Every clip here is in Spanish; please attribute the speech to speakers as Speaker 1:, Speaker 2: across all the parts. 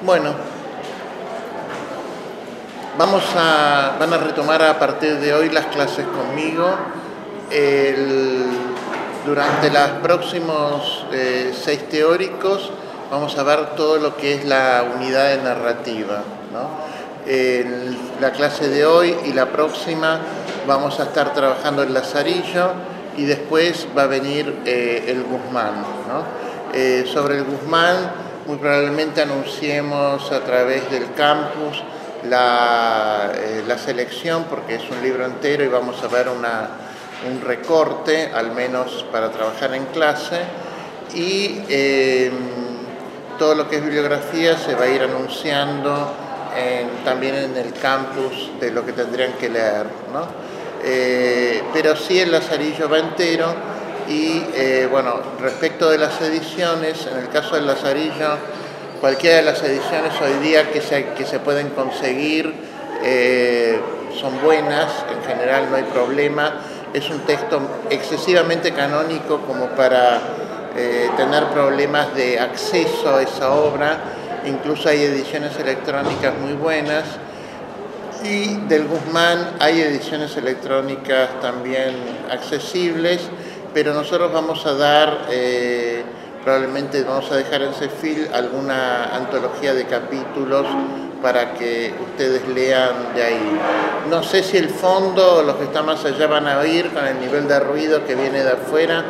Speaker 1: Bueno, van a retomar a partir de hoy las clases conmigo. Durante los próximos 6 teóricos vamos a ver todo lo que es la unidad de narrativa, ¿no? La clase de hoy y la próxima vamos a estar trabajando el Lazarillo y después va a venir el Guzmán, ¿no? Sobre el Guzmán muy probablemente anunciemos a través del campus la selección, porque es un libro entero y vamos a ver un recorte, al menos para trabajar en clase, y todo lo que es bibliografía se va a ir anunciando también en el campus de lo que tendrían que leer, ¿no? Pero sí el Lazarillo va entero. Y bueno, respecto de las ediciones, en el caso del Lazarillo, cualquiera de las ediciones hoy día que se pueden conseguir son buenas, en general no hay problema. Es un texto excesivamente canónico como para tener problemas de acceso a esa obra. Incluso hay ediciones electrónicas muy buenas. Y del Guzmán hay ediciones electrónicas también accesibles, pero nosotros vamos a dar, probablemente vamos a dejar en CEFIL alguna antología de capítulos para que ustedes lean de ahí. No sé si el fondo o los que están más allá van a oír con el nivel de ruido que viene de afuera.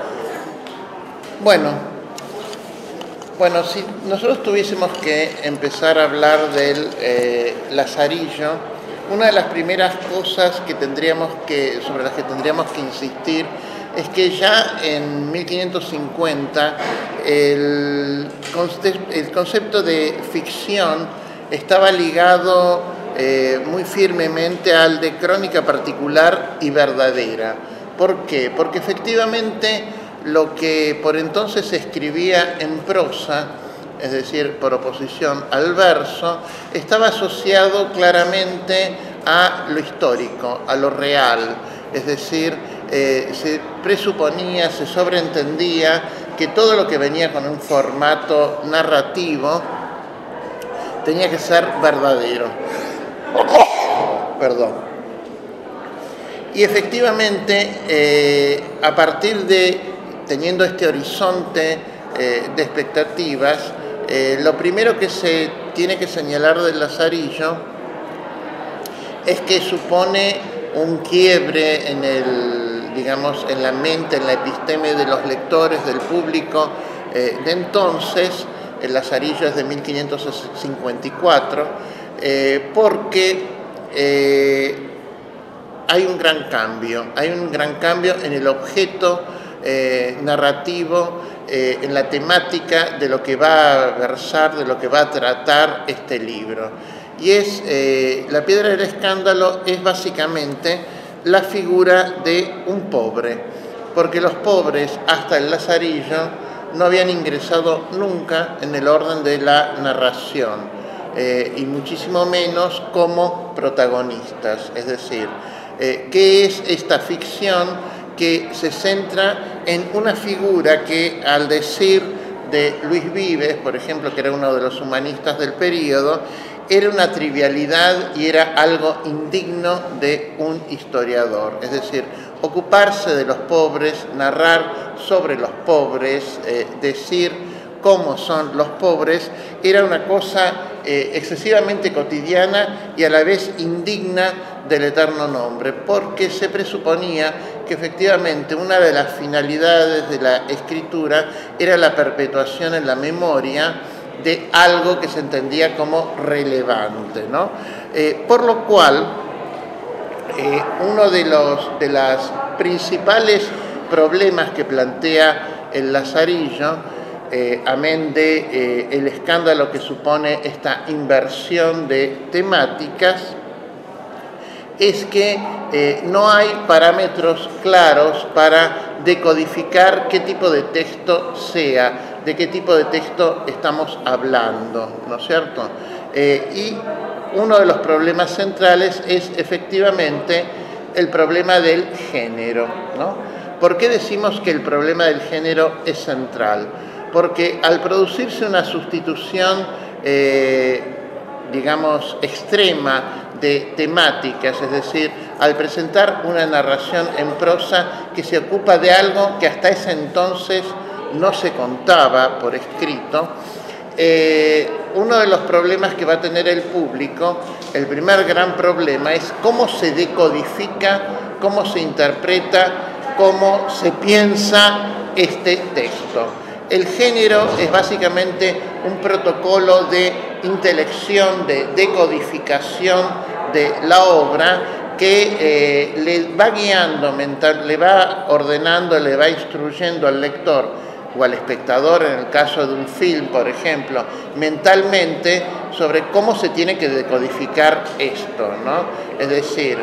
Speaker 1: Bueno, si nosotros tuviésemos que empezar a hablar del Lazarillo, una de las primeras cosas sobre las que tendríamos que insistir es que ya en 1550 el concepto de ficción estaba ligado muy firmemente al de crónica particular y verdadera. ¿Por qué? Porque efectivamente lo que por entonces se escribía en prosa, es decir, por oposición al verso, estaba asociado claramente a lo histórico, a lo real, es decir, se presuponía, se sobreentendía que todo lo que venía con un formato narrativo tenía que ser verdadero. Perdón. Y efectivamente, a partir de teniendo este horizonte de expectativas, lo primero que se tiene que señalar del Lazarillo es que supone un quiebre en la mente, en la episteme de los lectores, del público de entonces. El Lazarillo es de 1554, porque hay un gran cambio en el objeto narrativo, en la temática de lo que va a versar, de lo que va a tratar este libro. Y la piedra del escándalo es básicamente la figura de un pobre, porque los pobres hasta el Lazarillo no habían ingresado nunca en el orden de la narración, y muchísimo menos como protagonistas. Es decir, ¿qué es esta ficción que se centra en una figura que, al decir de Luis Vives, por ejemplo, que era uno de los humanistas del período, era una trivialidad y era algo indigno de un historiador? Es decir, ocuparse de los pobres, narrar sobre los pobres, decir cómo son los pobres, era una cosa excesivamente cotidiana y a la vez indigna del eterno nombre, porque se presuponía que efectivamente una de las finalidades de la escritura era la perpetuación en la memoria de algo que se entendía como relevante, ¿no? Por lo cual, uno de los principales problemas que plantea el Lazarillo, amén de el escándalo que supone esta inversión de temáticas, es que no hay parámetros claros para decodificar qué tipo de texto sea, de qué tipo de texto estamos hablando, ¿no es cierto? Y uno de los problemas centrales es efectivamente el problema del género, ¿no? ¿Por qué decimos que el problema del género es central? Porque al producirse una sustitución digamos, extrema de temáticas, es decir, al presentar una narración en prosa que se ocupa de algo que hasta ese entonces no se contaba por escrito, uno de los problemas que va a tener el público, el primer gran problema, es cómo se decodifica, cómo se interpreta, cómo se piensa este texto. El género es básicamente un protocolo de intelección, de decodificación de la obra que le va guiando mental, le va ordenando, le va instruyendo al lector o al espectador, en el caso de un film, por ejemplo, mentalmente sobre cómo se tiene que decodificar esto, ¿no? Es decir,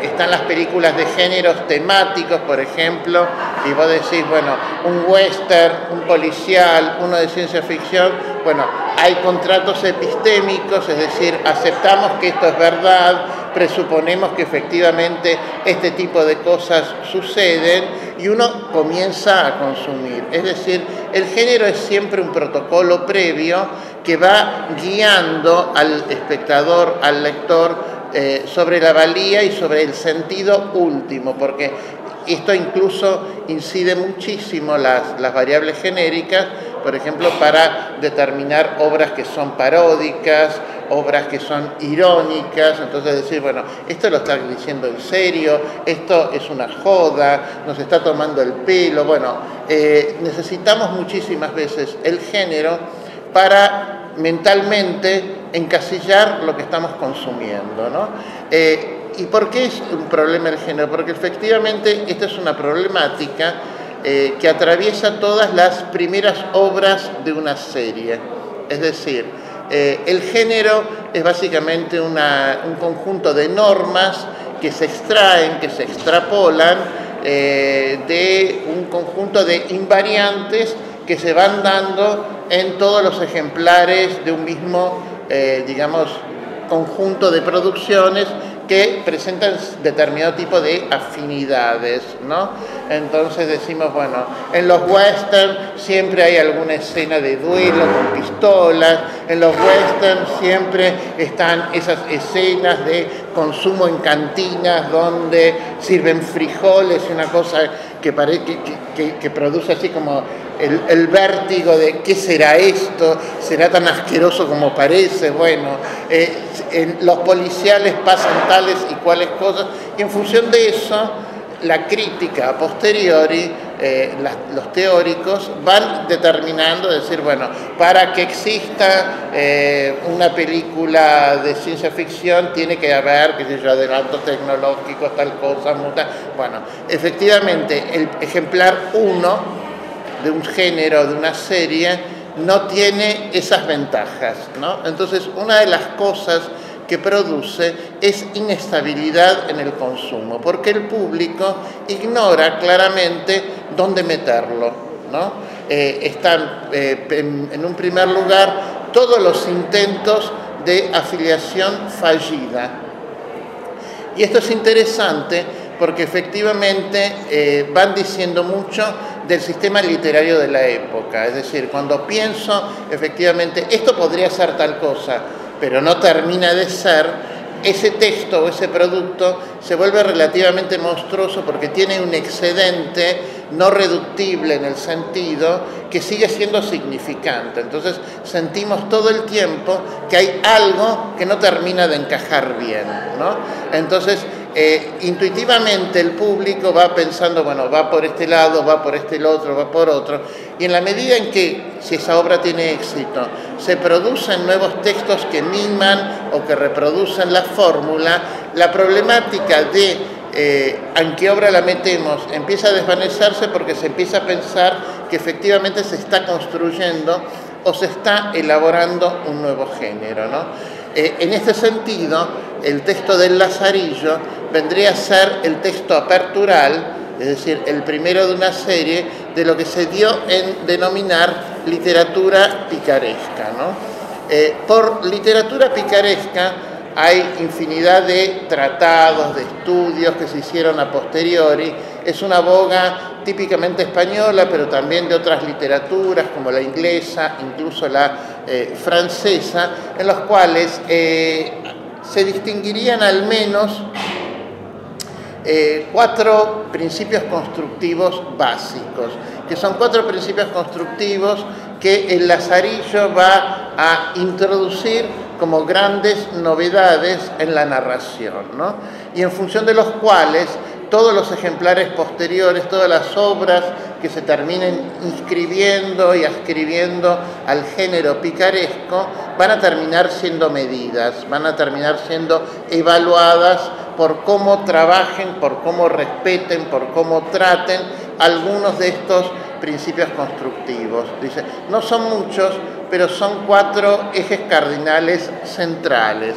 Speaker 1: están las películas de géneros temáticos, por ejemplo, y vos decís, bueno, un western, un policial, uno de ciencia ficción, bueno, hay contratos epistémicos, es decir, aceptamos que esto es verdad, presuponemos que efectivamente este tipo de cosas suceden y uno comienza a consumir. Es decir, el género es siempre un protocolo previo que va guiando al espectador, al lector, sobre la valía y sobre el sentido último, porque esto incluso incide muchísimo las variables genéricas, por ejemplo, para determinar obras que son paródicas, obras que son irónicas, entonces decir, bueno, esto lo está diciendo en serio, esto es una joda, nos está tomando el pelo, bueno, necesitamos muchísimas veces el género para mentalmente encasillar lo que estamos consumiendo, ¿no? ¿Y por qué es un problema el género? Porque efectivamente esta es una problemática que atraviesa todas las primeras obras de una serie. Es decir, el género es básicamente un conjunto de normas que se extraen, que se extrapolan de un conjunto de invariantes que se van dando en todos los ejemplares de un mismo, digamos, conjunto de producciones que presentan determinado tipo de afinidades, ¿no? Entonces decimos, bueno, en los westerns siempre hay alguna escena de duelo con pistolas, en los westerns siempre están esas escenas de consumo en cantinas donde sirven frijoles y una cosa que produce así como el vértigo de ¿qué será esto? ¿Será tan asqueroso como parece? Bueno, en los policiales pasan tales y cuales cosas, y en función de eso, la crítica a posteriori, los teóricos van determinando, decir, bueno, para que exista una película de ciencia ficción tiene que haber, qué sé yo, adelantos tecnológicos, tal cosa, bueno, efectivamente, el ejemplar 1 de un género, de una serie, no tiene esas ventajas, ¿no? Entonces, una de las cosas que produce es inestabilidad en el consumo, porque el público ignora claramente dónde meterlo, ¿no? Están, en un primer lugar, todos los intentos de afiliación fallida. Y esto es interesante porque efectivamente van diciendo mucho del sistema literario de la época. Es decir, cuando pienso, efectivamente, esto podría ser tal cosa, pero no termina de ser, ese texto o ese producto se vuelve relativamente monstruoso porque tiene un excedente no reductible en el sentido que sigue siendo significante. Entonces sentimos todo el tiempo que hay algo que no termina de encajar bien, ¿no? Entonces intuitivamente el público va pensando, bueno, va por este lado, va por este otro, va por otro, y en la medida en que, si esa obra tiene éxito, se producen nuevos textos que miman o que reproducen la fórmula, la problemática de en qué obra la metemos empieza a desvanecerse porque se empieza a pensar que efectivamente se está construyendo o se está elaborando un nuevo género, ¿no? En este sentido, el texto del Lazarillo vendría a ser el texto apertural, es decir, el primero de una serie de lo que se dio en denominar literatura picaresca, ¿no? Por literatura picaresca hay infinidad de tratados, de estudios que se hicieron a posteriori. Es una boga típicamente española, pero también de otras literaturas como la inglesa, incluso la francesa, en los cuales se distinguirían al menos 4 principios constructivos básicos, que son 4 principios constructivos que el Lazarillo va a introducir como grandes novedades en la narración, ¿no? Y en función de los cuales todos los ejemplares posteriores, todas las obras que se terminen inscribiendo y adscribiendo al género picaresco, van a terminar siendo medidas, van a terminar siendo evaluadas por cómo trabajen, por cómo respeten, por cómo traten algunos de estos principios constructivos. Dice, no son muchos, pero son 4 ejes cardinales centrales.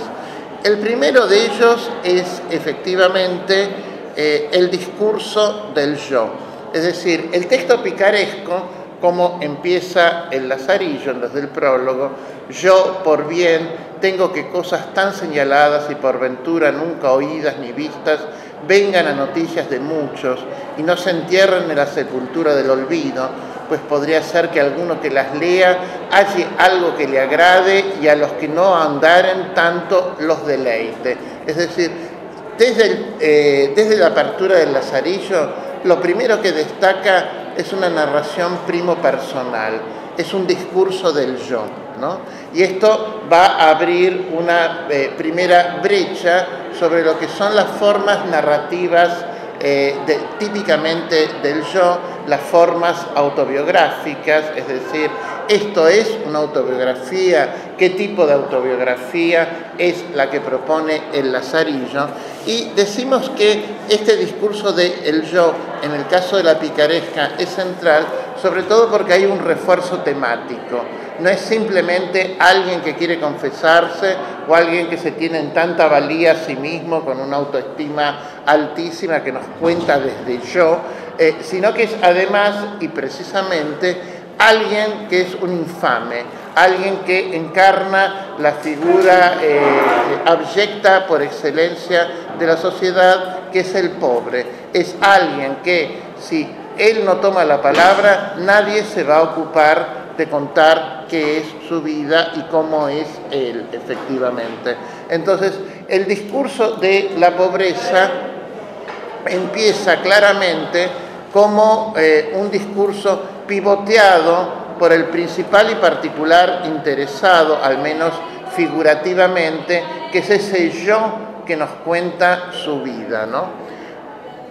Speaker 1: El primero de ellos es efectivamente el discurso del yo. Es decir, el texto picaresco, como empieza el Lazarillo desde el prólogo: yo por bien tengo que cosas tan señaladas y por ventura nunca oídas ni vistas vengan a noticias de muchos y no se entierren en la sepultura del olvido, pues podría ser que alguno que las lea halle algo que le agrade y a los que no andaren tanto los deleite. Es decir, desde la apertura del Lazarillo, lo primero que destaca es una narración primo personal, es un discurso del yo, ¿no? Y esto va a abrir una primera brecha sobre lo que son las formas narrativas típicamente del yo, las formas autobiográficas, es decir, esto es una autobiografía, qué tipo de autobiografía es la que propone el Lazarillo. Y decimos que este discurso del yo, en el caso de la picaresca, es central, sobre todo porque hay un refuerzo temático. No es simplemente alguien que quiere confesarse o alguien que se tiene en tanta valía a sí mismo, con una autoestima altísima que nos cuenta desde yo, sino que es además y precisamente alguien que es un infame, alguien que encarna la figura abyecta por excelencia de la sociedad, que es el pobre. Es alguien que, si él no toma la palabra, nadie se va a ocupar de contar qué es su vida y cómo es él, efectivamente. Entonces, el discurso de la pobreza empieza claramente como un discurso pivoteado por el principal y particular interesado, al menos figurativamente, que es ese yo que nos cuenta su vida, ¿no?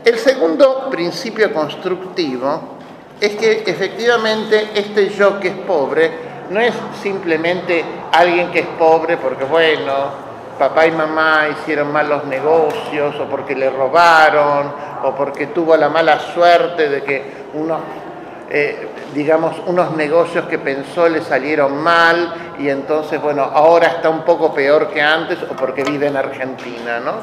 Speaker 1: El segundo principio constructivo es que efectivamente este yo que es pobre no es simplemente alguien que es pobre porque, bueno, papá y mamá hicieron malos negocios, o porque le robaron, o porque tuvo la mala suerte de que unos negocios que pensó le salieron mal y entonces, bueno, ahora está un poco peor que antes, o porque vive en Argentina, ¿no?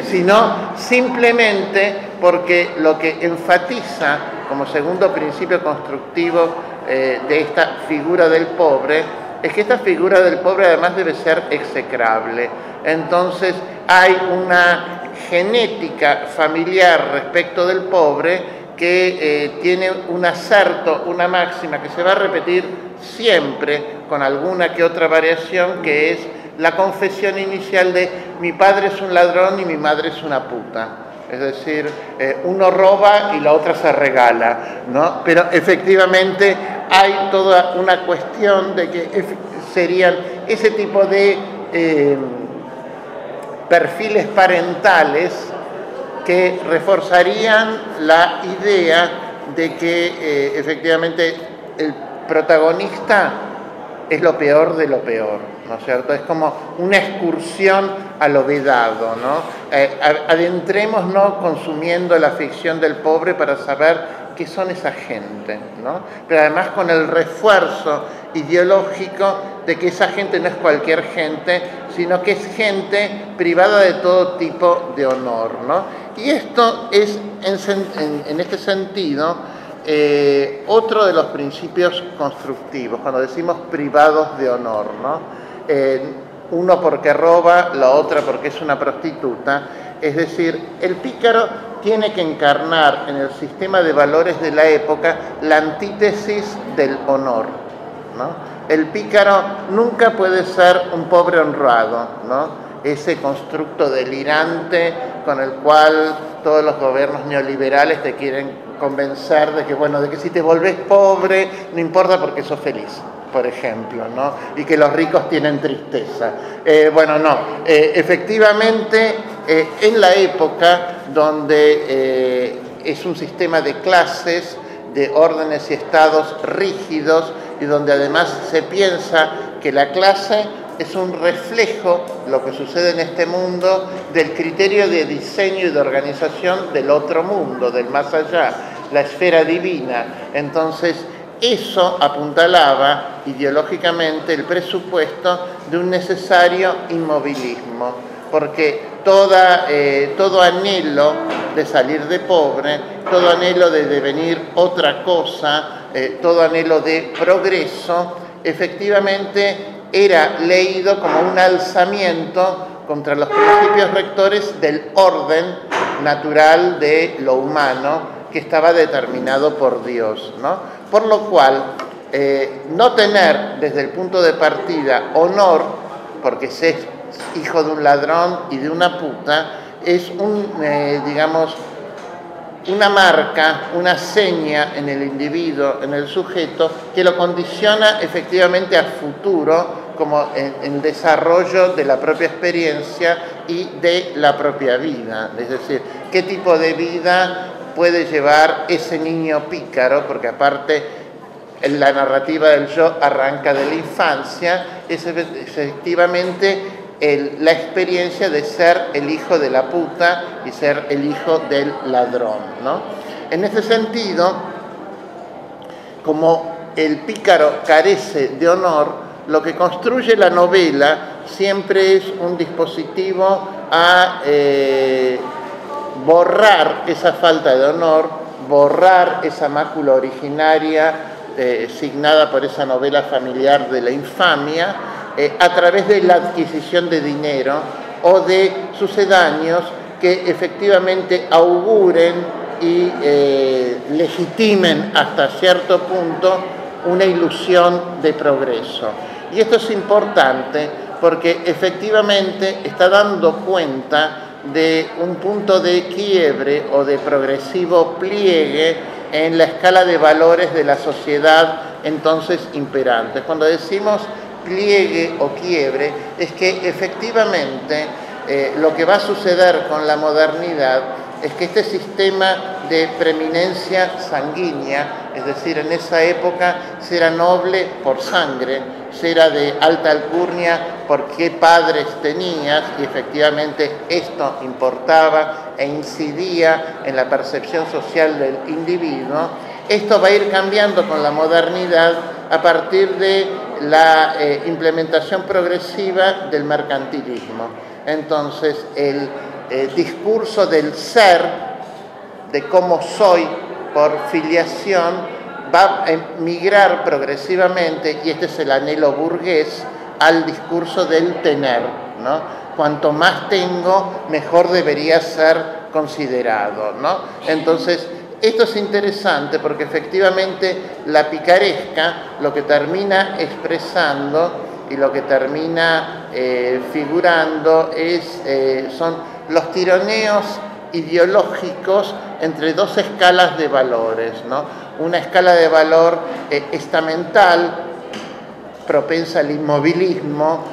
Speaker 1: Sino simplemente porque lo que enfatiza como segundo principio constructivo de esta figura del pobre es que esta figura del pobre además debe ser execrable. Entonces hay una genética familiar respecto del pobre que tiene un acerto, una máxima que se va a repetir siempre con alguna que otra variación, que es la confesión inicial de mi padre es un ladrón y mi madre es una puta. Es decir, uno roba y la otra se regala, ¿no? Pero efectivamente hay toda una cuestión de que serían ese tipo de perfiles parentales que reforzarían la idea de que efectivamente el protagonista es lo peor de lo peor, ¿no es cierto? Es como una excursión a lo vedado, ¿no? Adentrémonos consumiendo la ficción del pobre para saber qué son esa gente, ¿no? Pero además con el refuerzo ideológico de que esa gente no es cualquier gente, sino que es gente privada de todo tipo de honor, ¿no? Y esto es, en este sentido, otro de los principios constructivos, cuando decimos privados de honor, ¿no? Uno porque roba, la otra porque es una prostituta. Es decir, el pícaro tiene que encarnar en el sistema de valores de la época la antítesis del honor, ¿no? El pícaro nunca puede ser un pobre honrado, ¿no? Ese constructo delirante con el cual todos los gobiernos neoliberales te quieren convencer de que, bueno, de que si te volvés pobre no importa porque sos feliz, por ejemplo, ¿no? Y que los ricos tienen tristeza. Bueno, no. Efectivamente, en la época donde es un sistema de clases, de órdenes y estados rígidos, y donde además se piensa que la clase es un reflejo, lo que sucede en este mundo, del criterio de diseño y de organización del otro mundo, del más allá, la esfera divina. Entonces, eso apuntalaba ideológicamente el presupuesto de un necesario inmovilismo, porque todo anhelo de salir de pobre, todo anhelo de devenir otra cosa, todo anhelo de progreso, efectivamente era leído como un alzamiento contra los principios rectores del orden natural de lo humano que estaba determinado por Dios, ¿no? Por lo cual, no tener desde el punto de partida honor, porque se es hijo de un ladrón y de una puta, es digamos, una marca, una seña en el individuo, en el sujeto, que lo condiciona efectivamente a futuro, como en desarrollo de la propia experiencia y de la propia vida. Es decir, qué tipo de vida puede llevar ese niño pícaro, porque aparte la narrativa del yo arranca de la infancia, es efectivamente la experiencia de ser el hijo de la puta y ser el hijo del ladrón, ¿no? En ese sentido, como el pícaro carece de honor, lo que construye la novela siempre es un dispositivo a borrar esa falta de honor, borrar esa mácula originaria signada por esa novela familiar de la infamia, a través de la adquisición de dinero o de sucedáneos que efectivamente auguren y legitimen hasta cierto punto una ilusión de progreso. Y esto es importante porque efectivamente está dando cuenta de un punto de quiebre o de progresivo pliegue en la escala de valores de la sociedad entonces imperante. Cuando decimos pliegue o quiebre, es que efectivamente lo que va a suceder con la modernidad es que este sistema de preeminencia sanguínea, es decir, en esa época se era noble por sangre, se era de alta alcurnia por qué padres tenías, y efectivamente esto importaba e incidía en la percepción social del individuo. Esto va a ir cambiando con la modernidad a partir de la implementación progresiva del mercantilismo. Entonces, el discurso del ser, de cómo soy por filiación, va a migrar progresivamente, y este es el anhelo burgués, al discurso del tener, ¿no? Cuanto más tengo, mejor debería ser considerado, ¿no? Entonces, esto es interesante porque efectivamente la picaresca lo que termina expresando y lo que termina figurando son los tironeos ideológicos entre dos escalas de valores, ¿no? Una escala de valor estamental, propensa al inmovilismo,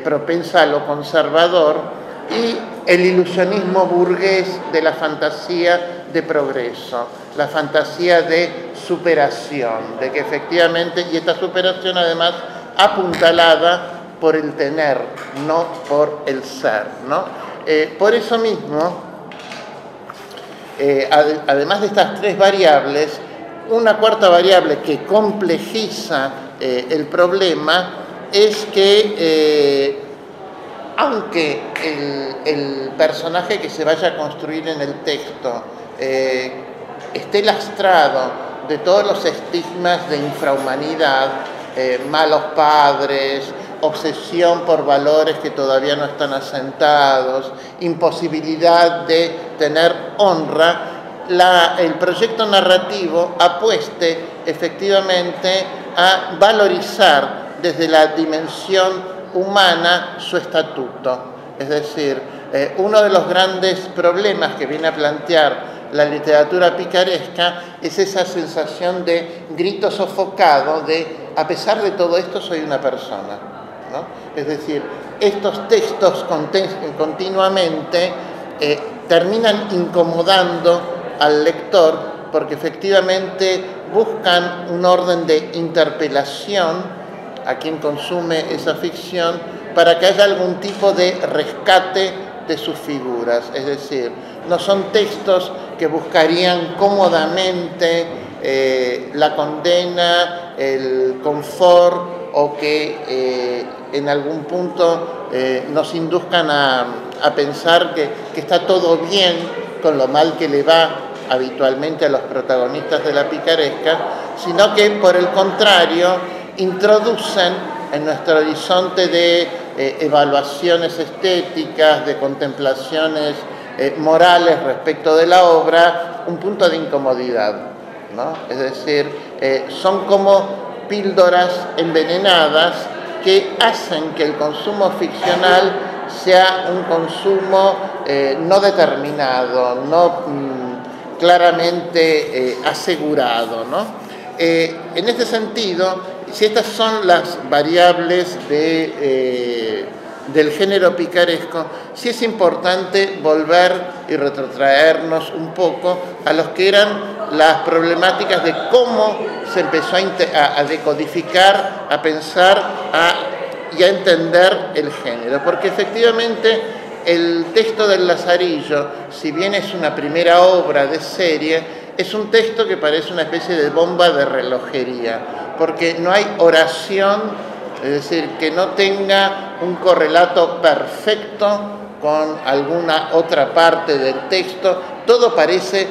Speaker 1: propensa a lo conservador, y el ilusionismo burgués de la fantasía de progreso, la fantasía de superación, de que efectivamente, y esta superación además apuntalada por el tener, no por el ser, ¿no? Por eso mismo, además de estas tres variables, una cuarta variable que complejiza el problema es que aunque el personaje que se vaya a construir en el texto esté lastrado de todos los estigmas de infrahumanidad, malos padres, obsesión por valores que todavía no están asentados, imposibilidad de tener honra, el proyecto narrativo apueste efectivamente a valorizar desde la dimensión humana su estatuto. Es decir, uno de los grandes problemas que viene a plantear la literatura picaresca es esa sensación de grito sofocado de, a pesar de todo esto, soy una persona, ¿no? Es decir, estos textos continuamente terminan incomodando al lector porque efectivamente buscan un orden de interpelación a quien consume esa ficción para que haya algún tipo de rescate de sus figuras. Es decir, no son textos que buscarían cómodamente la condena, el confort o que en algún punto nos induzcan a pensar que está todo bien con lo mal que le va habitualmente a los protagonistas de la picaresca, sino que por el contrario introducen en nuestro horizonte de evaluaciones estéticas, de contemplaciones morales respecto de la obra, un punto de incomodidad, ¿no? Es decir, son como píldoras envenenadas que hacen que el consumo ficcional sea un consumo no determinado, no claramente asegurado, ¿no? En este sentido, si estas son las variables del género picaresco, sí es importante volver y retrotraernos un poco a los que eran las problemáticas de cómo se empezó a decodificar, a pensar y a entender el género. Porque efectivamente el texto del Lazarillo, si bien es una primera obra de serie, es un texto que parece una especie de bomba de relojería, porque no hay oración, es decir, que no tenga un correlato perfecto con alguna otra parte del texto. Todo parece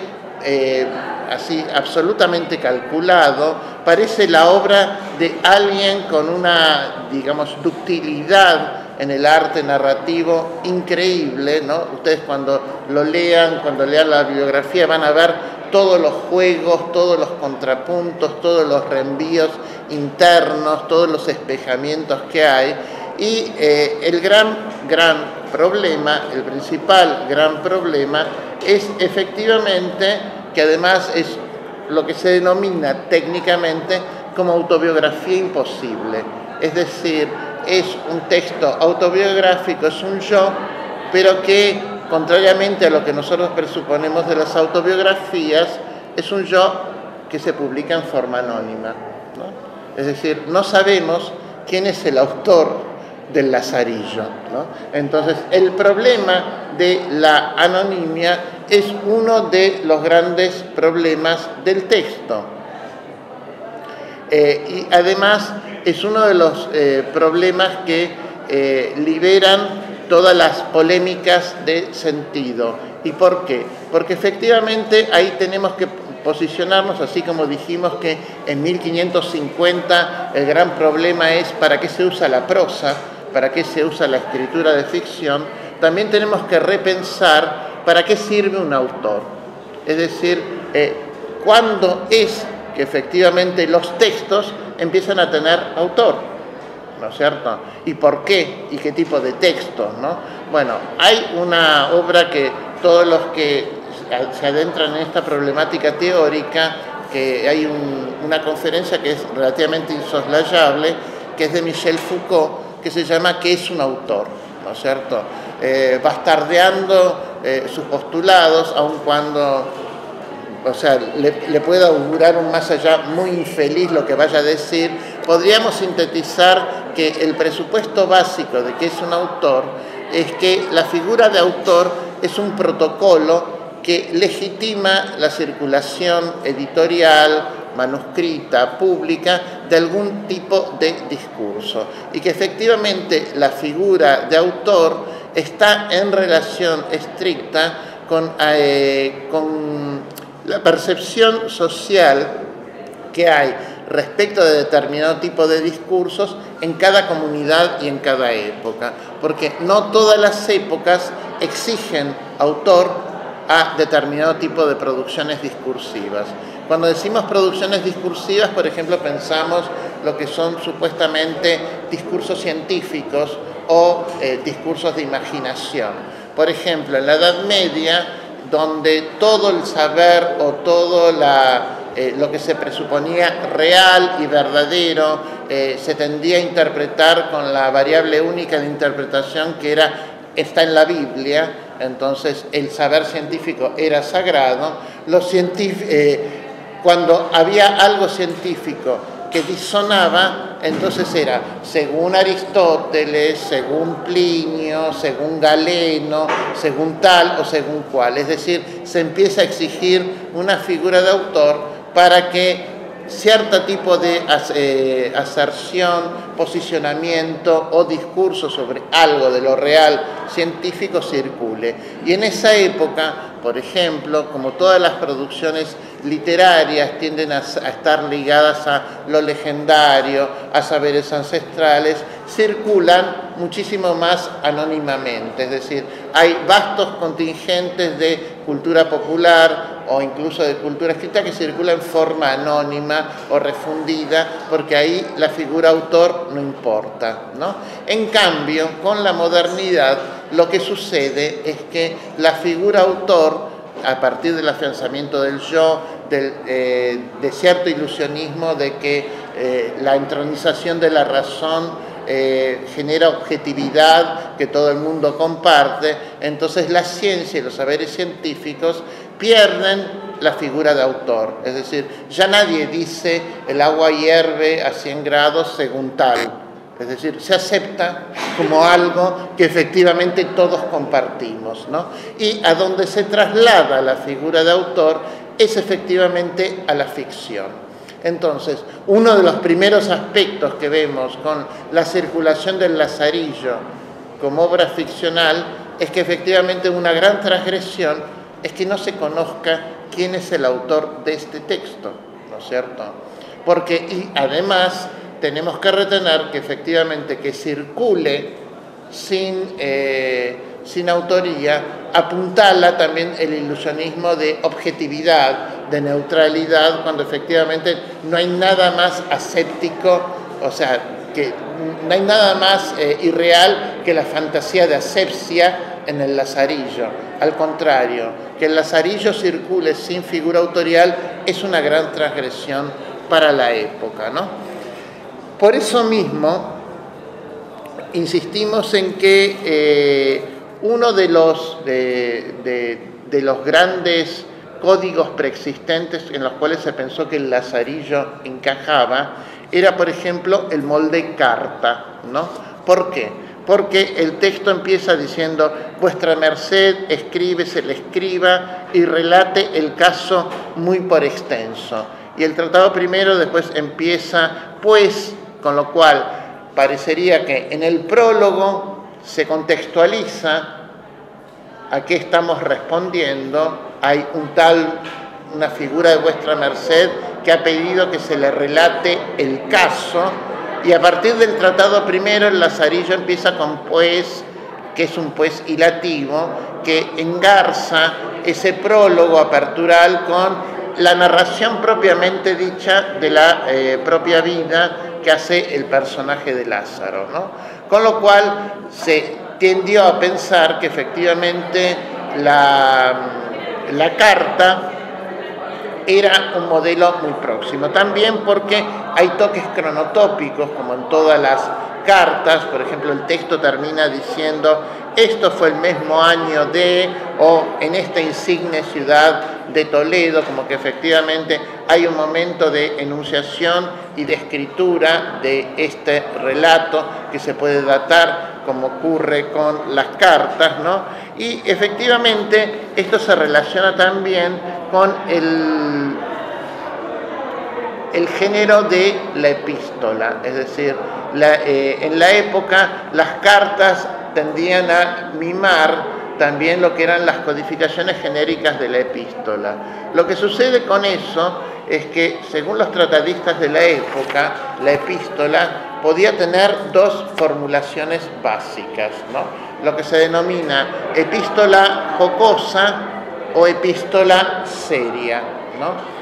Speaker 1: así absolutamente calculado, parece la obra de alguien con una, digamos, ductilidad en el arte narrativo increíble, ¿no? Ustedes cuando lean la bibliografía van a ver todos los juegos, todos los contrapuntos, todos los reenvíos internos, todos los espejamientos que hay. Y el gran problema, el principal gran problema, es efectivamente que además es lo que se denomina técnicamente como autobiografía imposible. Es decir, es un texto autobiográfico, es un yo, pero que, contrariamente a lo que nosotros presuponemos de las autobiografías, es un yo que se publica en forma anónima, ¿no? Es decir, no sabemos quién es el autor del Lazarillo, ¿no? Entonces, el problema de la anonimia es uno de los grandes problemas del texto. Y además es uno de los problemas que liberan todas las polémicas de sentido. ¿Y por qué? Porque efectivamente ahí tenemos que posicionarnos, así como dijimos que en 1550 el gran problema es para qué se usa la prosa, para qué se usa la escritura de ficción, también tenemos que repensar para qué sirve un autor. Es decir, ¿cuándo es que efectivamente los textos empiezan a tener autor? ¿No es cierto? ¿Y por qué? ¿Y qué tipo de textos, no? Bueno, hay una obra que todos los que se adentran en esta problemática teórica, que hay una conferencia que es relativamente insoslayable, que es de Michel Foucault, que se llama ¿Qué es un autor? ¿No es cierto? Bastardeando sus postulados, aun cuando, o sea, le puede augurar un más allá muy infeliz lo que vaya a decir, podríamos sintetizar que el presupuesto básico de qué es un autor es que la figura de autor es un protocolo que legitima la circulación editorial, manuscrita, pública, de algún tipo de discurso. Y que efectivamente la figura de autor está en relación estricta con la percepción social que hay respecto de determinado tipo de discursos en cada comunidad y en cada época, porque no todas las épocas exigen autor a determinado tipo de producciones discursivas. Cuando decimos producciones discursivas, por ejemplo, pensamos lo que son supuestamente discursos científicos o discursos de imaginación. Por ejemplo, en la Edad Media, donde todo el saber o todo lo que se presuponía real y verdadero se tendía a interpretar con la variable única de interpretación que está en la Biblia. Entonces el saber científico era sagrado. Cuando había algo científico que disonaba, entonces era según Aristóteles, según Plinio, según Galeno, según tal o según cual. Es decir, se empieza a exigir una figura de autor para que cierto tipo de aserción, posicionamiento o discurso sobre algo de lo real científico circule. Y en esa época, por ejemplo, como todas las producciones literarias tienden a estar ligadas a lo legendario, a saberes ancestrales, circulan muchísimo más anónimamente, es decir, hay vastos contingentes de cultura popular o incluso de cultura escrita que circula en forma anónima o refundida, porque ahí la figura autor no importa, ¿no? En cambio, con la modernidad, lo que sucede es que la figura autor, a partir del afianzamiento del yo, de cierto ilusionismo de que la entronización de la razón genera objetividad que todo el mundo comparte, entonces la ciencia y los saberes científicos pierden la figura de autor. Es decir, ya nadie dice el agua hierve a 100 grados según tal. Es decir, se acepta como algo que efectivamente todos compartimos, ¿no? Y a donde se traslada la figura de autor es efectivamente a la ficción. Entonces, uno de los primeros aspectos que vemos con la circulación del Lazarillo como obra ficcional es que efectivamente una gran transgresión es que no se conozca quién es el autor de este texto, ¿no es cierto? Porque, y además, tenemos que retener que efectivamente que circule sin autoría apuntala también el ilusionismo de objetividad, de neutralidad, cuando efectivamente no hay nada más aséptico, o sea, que no hay nada más irreal que la fantasía de asepsia en el Lazarillo. Al contrario, que el Lazarillo circule sin figura autorial es una gran transgresión para la época, ¿no? Por eso mismo, insistimos en que uno de los grandes códigos preexistentes en los cuales se pensó que el Lazarillo encajaba era, por ejemplo, el molde carta, ¿no? ¿Por qué? Porque el texto empieza diciendo: vuestra merced escribe, se le escriba y relate el caso muy por extenso. Y el tratado primero después empieza, pues, con lo cual parecería que en el prólogo se contextualiza a qué estamos respondiendo. Hay una figura de vuestra merced que ha pedido que se le relate el caso, y a partir del tratado primero el Lazarillo empieza con pues, que es un pues hilativo, que engarza ese prólogo apertural con la narración propiamente dicha de la propia vida que hace el personaje de Lázaro, ¿no? Con lo cual se tendió a pensar que efectivamente la carta era un modelo muy próximo. También porque hay toques cronotópicos, como en todas las cartas. Por ejemplo, el texto termina diciendo: esto fue el mismo año de, o en esta insigne ciudad de Toledo, como que efectivamente hay un momento de enunciación y de escritura de este relato que se puede datar, como ocurre con las cartas, ¿no? Y efectivamente esto se relaciona también con el género de la epístola, es decir, en la época las cartas tendían a mimar también lo que eran las codificaciones genéricas de la epístola. Lo que sucede con eso es que, según los tratadistas de la época, la epístola podía tener dos formulaciones básicas, ¿no? Lo que se denomina epístola jocosa o epístola seria, ¿no?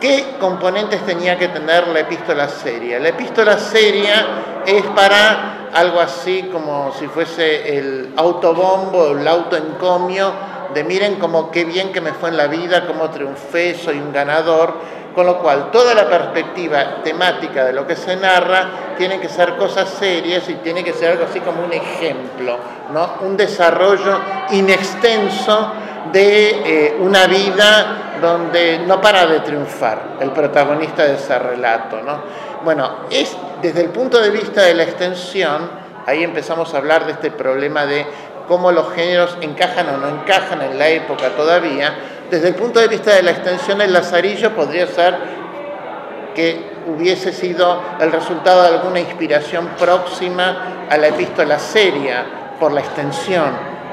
Speaker 1: ¿Qué componentes tenía que tener la epístola seria? La epístola seria es para algo así como si fuese el autobombo, el autoencomio de miren como qué bien que me fue en la vida, cómo triunfé, soy un ganador, con lo cual toda la perspectiva temática de lo que se narra tiene que ser cosas serias y tiene que ser algo así como un ejemplo, ¿no? Un desarrollo inextenso de una vida donde no para de triunfar el protagonista de ese relato, ¿no? Bueno, es desde el punto de vista de la extensión, ahí empezamos a hablar de este problema de cómo los géneros encajan o no encajan en la época todavía. Desde el punto de vista de la extensión, el Lazarillo podría ser que hubiese sido el resultado de alguna inspiración próxima a la epístola seria por la extensión,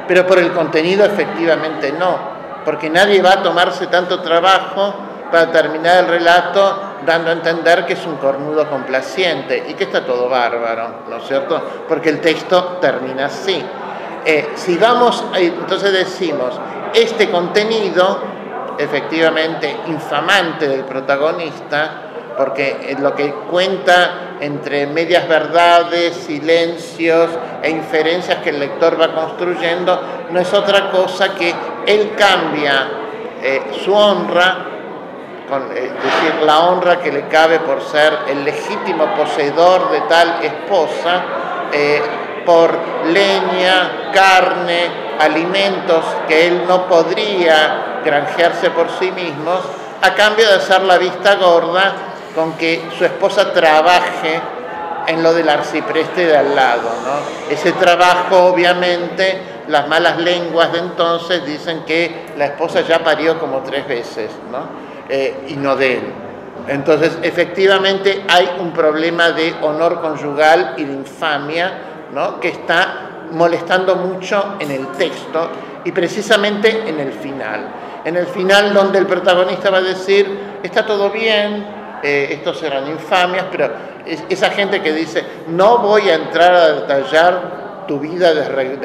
Speaker 1: pero por el contenido efectivamente no, porque nadie va a tomarse tanto trabajo para terminar el relato dando a entender que es un cornudo complaciente y que está todo bárbaro, ¿no es cierto? Porque el texto termina así. Si vamos, entonces decimos, este contenido efectivamente infamante del protagonista, porque lo que cuenta entre medias verdades, silencios e inferencias que el lector va construyendo, no es otra cosa que él cambia su honra, es decir, la honra que le cabe por ser el legítimo poseedor de tal esposa, por leña, carne, alimentos que él no podría granjearse por sí mismo, a cambio de hacer la vista gorda con que su esposa trabaje en lo del arcipreste de al lado, ¿no? Ese trabajo, obviamente, las malas lenguas de entonces dicen que la esposa ya parió como 3 veces, ¿no? Y no de él. Entonces, efectivamente, hay un problema de honor conyugal y de infamia, ¿no?, que está molestando mucho en el texto y precisamente en el final. En el final, donde el protagonista va a decir, está todo bien, estos eran infamias, pero esa gente que dice, no voy a entrar a detallar tu vida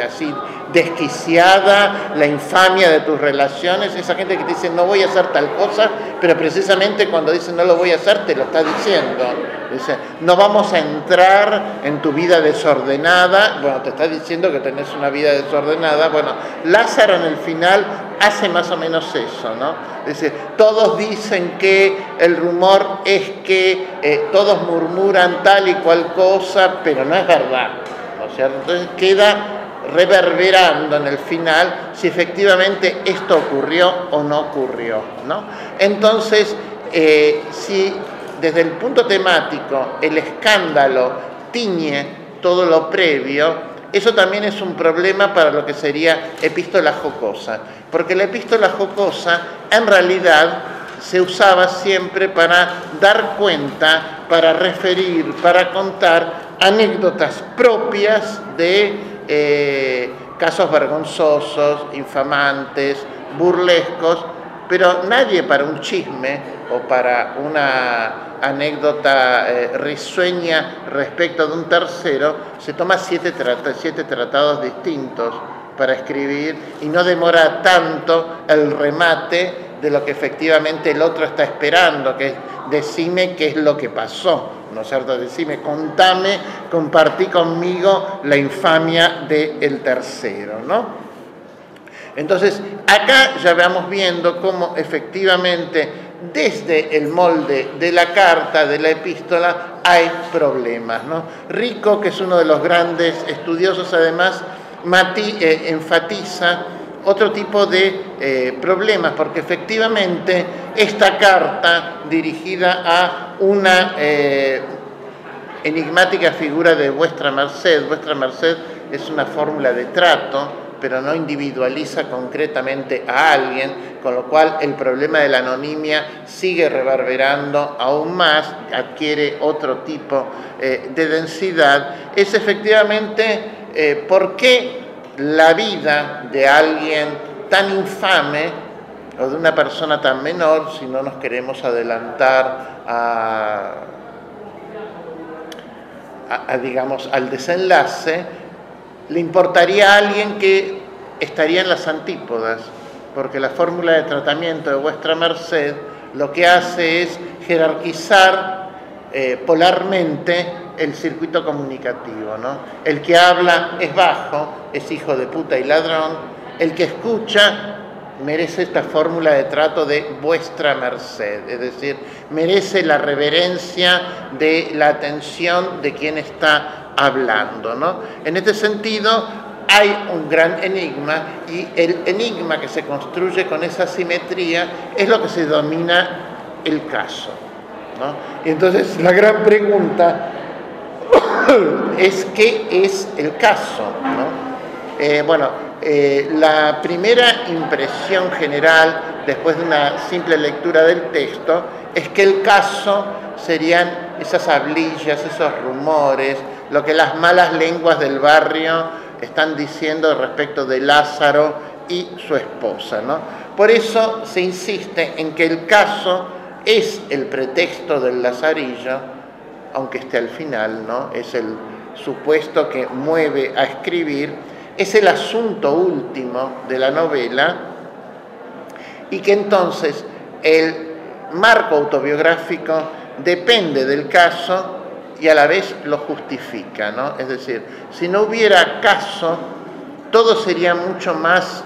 Speaker 1: así desquiciada, la infamia de tus relaciones, esa gente que te dice no voy a hacer tal cosa, pero precisamente cuando dice no lo voy a hacer te lo está diciendo. Dice, no vamos a entrar en tu vida desordenada, bueno, te está diciendo que tenés una vida desordenada. Bueno, Lázaro en el final hace más o menos eso, ¿no? Dice, todos dicen que el rumor es que todos murmuran tal y cual cosa, pero no es verdad, ¿no es cierto? Entonces queda reverberando en el final si efectivamente esto ocurrió o no ocurrió, ¿no? Entonces, si desde el punto temático el escándalo tiñe todo lo previo, eso también es un problema para lo que sería epístola jocosa, porque la epístola jocosa en realidad se usaba siempre para dar cuenta, para referir, para contar anécdotas propias de casos vergonzosos, infamantes, burlescos, pero nadie para un chisme o para una anécdota risueña respecto de un tercero se toma 7 tratados distintos para escribir y no demora tanto el remate de lo que efectivamente el otro está esperando, que es decime qué es lo que pasó, ¿no es cierto? Decime, contame, compartí conmigo la infamia del tercero, ¿no? Entonces, acá ya vamos viendo cómo efectivamente desde el molde de la carta, de la epístola, hay problemas, ¿no? Rico, que es uno de los grandes estudiosos, además, enfatiza otro tipo de problemas, porque efectivamente esta carta dirigida a una enigmática figura de vuestra merced es una fórmula de trato, pero no individualiza concretamente a alguien, con lo cual el problema de la anonimia sigue reverberando aún más, adquiere otro tipo de densidad. Es efectivamente por qué la vida de alguien tan infame o de una persona tan menor, si no nos queremos adelantar digamos, al desenlace, le importaría a alguien que estaría en las antípodas, porque la fórmula de tratamiento de vuestra merced lo que hace es jerarquizar polarmente el circuito comunicativo, ¿no? El que habla es bajo, es hijo de puta y ladrón. El que escucha merece esta fórmula de trato de vuestra merced, es decir, merece la reverencia de la atención de quien está hablando, ¿no? En este sentido, hay un gran enigma, y el enigma que se construye con esa simetría es lo que se denomina el caso, ¿no? Y entonces la gran pregunta es ¿qué es el caso, ¿no? La primera impresión general, después de una simple lectura del texto, es que el caso serían esas hablillas, esos rumores, lo que las malas lenguas del barrio están diciendo respecto de Lázaro y su esposa, ¿no? Por eso se insiste en que el caso es el pretexto del lazarillo, aunque esté al final, ¿no? Es el supuesto que mueve a escribir, es el asunto último de la novela, y que entonces el marco autobiográfico depende del caso y a la vez lo justifica, ¿no? Es decir, si no hubiera caso, todo sería mucho más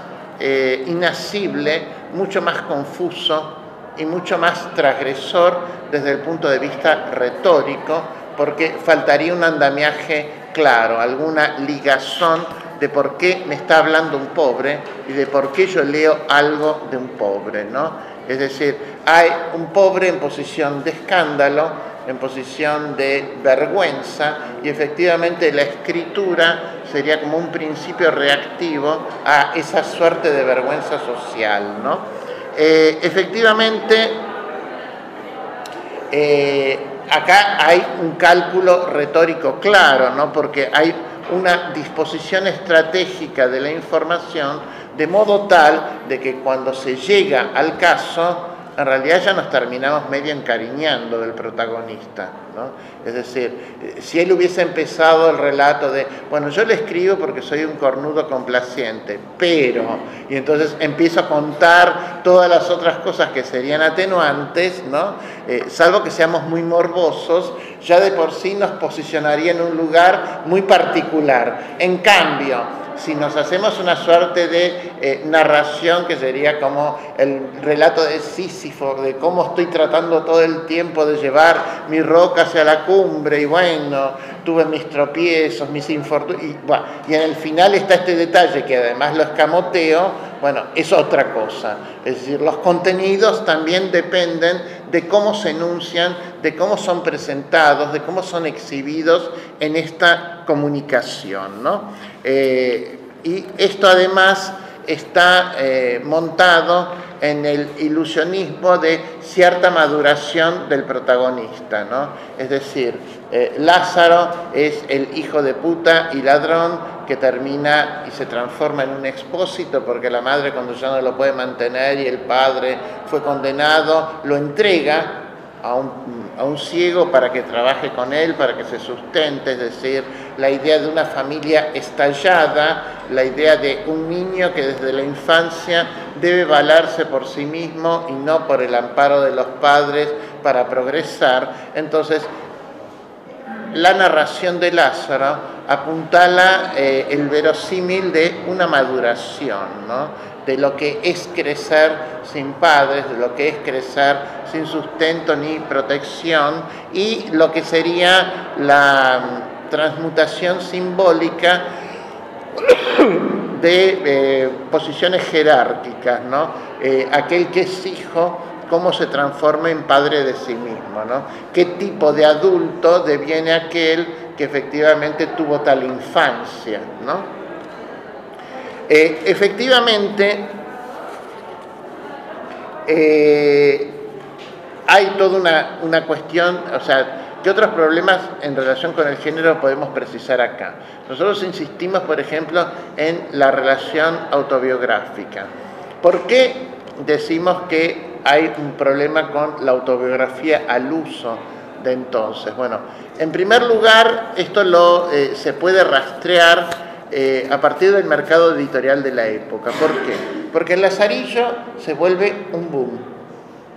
Speaker 1: inasible, mucho más confuso y mucho más transgresor desde el punto de vista retórico, porque faltaría un andamiaje claro, alguna ligazón de por qué me está hablando un pobre y de por qué yo leo algo de un pobre, ¿no? Es decir, hay un pobre en posición de escándalo, en posición de vergüenza, y efectivamente la escritura sería como un principio reactivo a esa suerte de vergüenza social, ¿no? Efectivamente, acá hay un cálculo retórico claro, ¿no? Porque hay una disposición estratégica de la información de modo tal de que cuando se llega al caso, en realidad ya nos terminamos medio encariñando del protagonista, ¿no? Es decir, si él hubiese empezado el relato de, bueno, yo le escribo porque soy un cornudo complaciente, pero, y entonces empiezo a contar todas las otras cosas que serían atenuantes, ¿no? Salvo que seamos muy morbosos, ya de por sí nos posicionaría en un lugar muy particular. En cambio, si nos hacemos una suerte de narración que sería como el relato de Sísifo, de cómo estoy tratando todo el tiempo de llevar mi roca hacia la cumbre, y bueno, tuve mis tropiezos, mis infortunios, y en el final está este detalle que además lo escamoteo, bueno, es otra cosa. Es decir, los contenidos también dependen de cómo se enuncian, de cómo son presentados, de cómo son exhibidos en esta comunicación, ¿no? Y esto además está montado en el ilusionismo de cierta maduración del protagonista, ¿no? Es decir, Lázaro es el hijo de puta y ladrón que termina y se transforma en un expósito porque la madre, cuando ya no lo puede mantener y el padre fue condenado, lo entrega a un ciego para que trabaje con él, para que se sustente. Es decir, la idea de una familia estallada, la idea de un niño que desde la infancia debe valerse por sí mismo y no por el amparo de los padres para progresar. Entonces, la narración de Lázaro apuntala el verosímil de una maduración, ¿no? De lo que es crecer sin padres, de lo que es crecer sin sustento ni protección, y lo que sería la transmutación simbólica de posiciones jerárquicas, ¿no? Aquel que es hijo, cómo se transforma en padre de sí mismo, ¿no? ¿Qué tipo de adulto deviene aquel que efectivamente tuvo tal infancia, ¿no? Efectivamente, hay toda una cuestión, o sea, ¿Qué otros problemas en relación con el género podemos precisar acá? Nosotros insistimos, por ejemplo, en la relación autobiográfica. ¿Por qué decimos que hay un problema con la autobiografía al uso de entonces? Bueno, en primer lugar, esto se puede rastrear a partir del mercado editorial de la época. ¿Por qué? Porque el Lazarillo se vuelve un boom.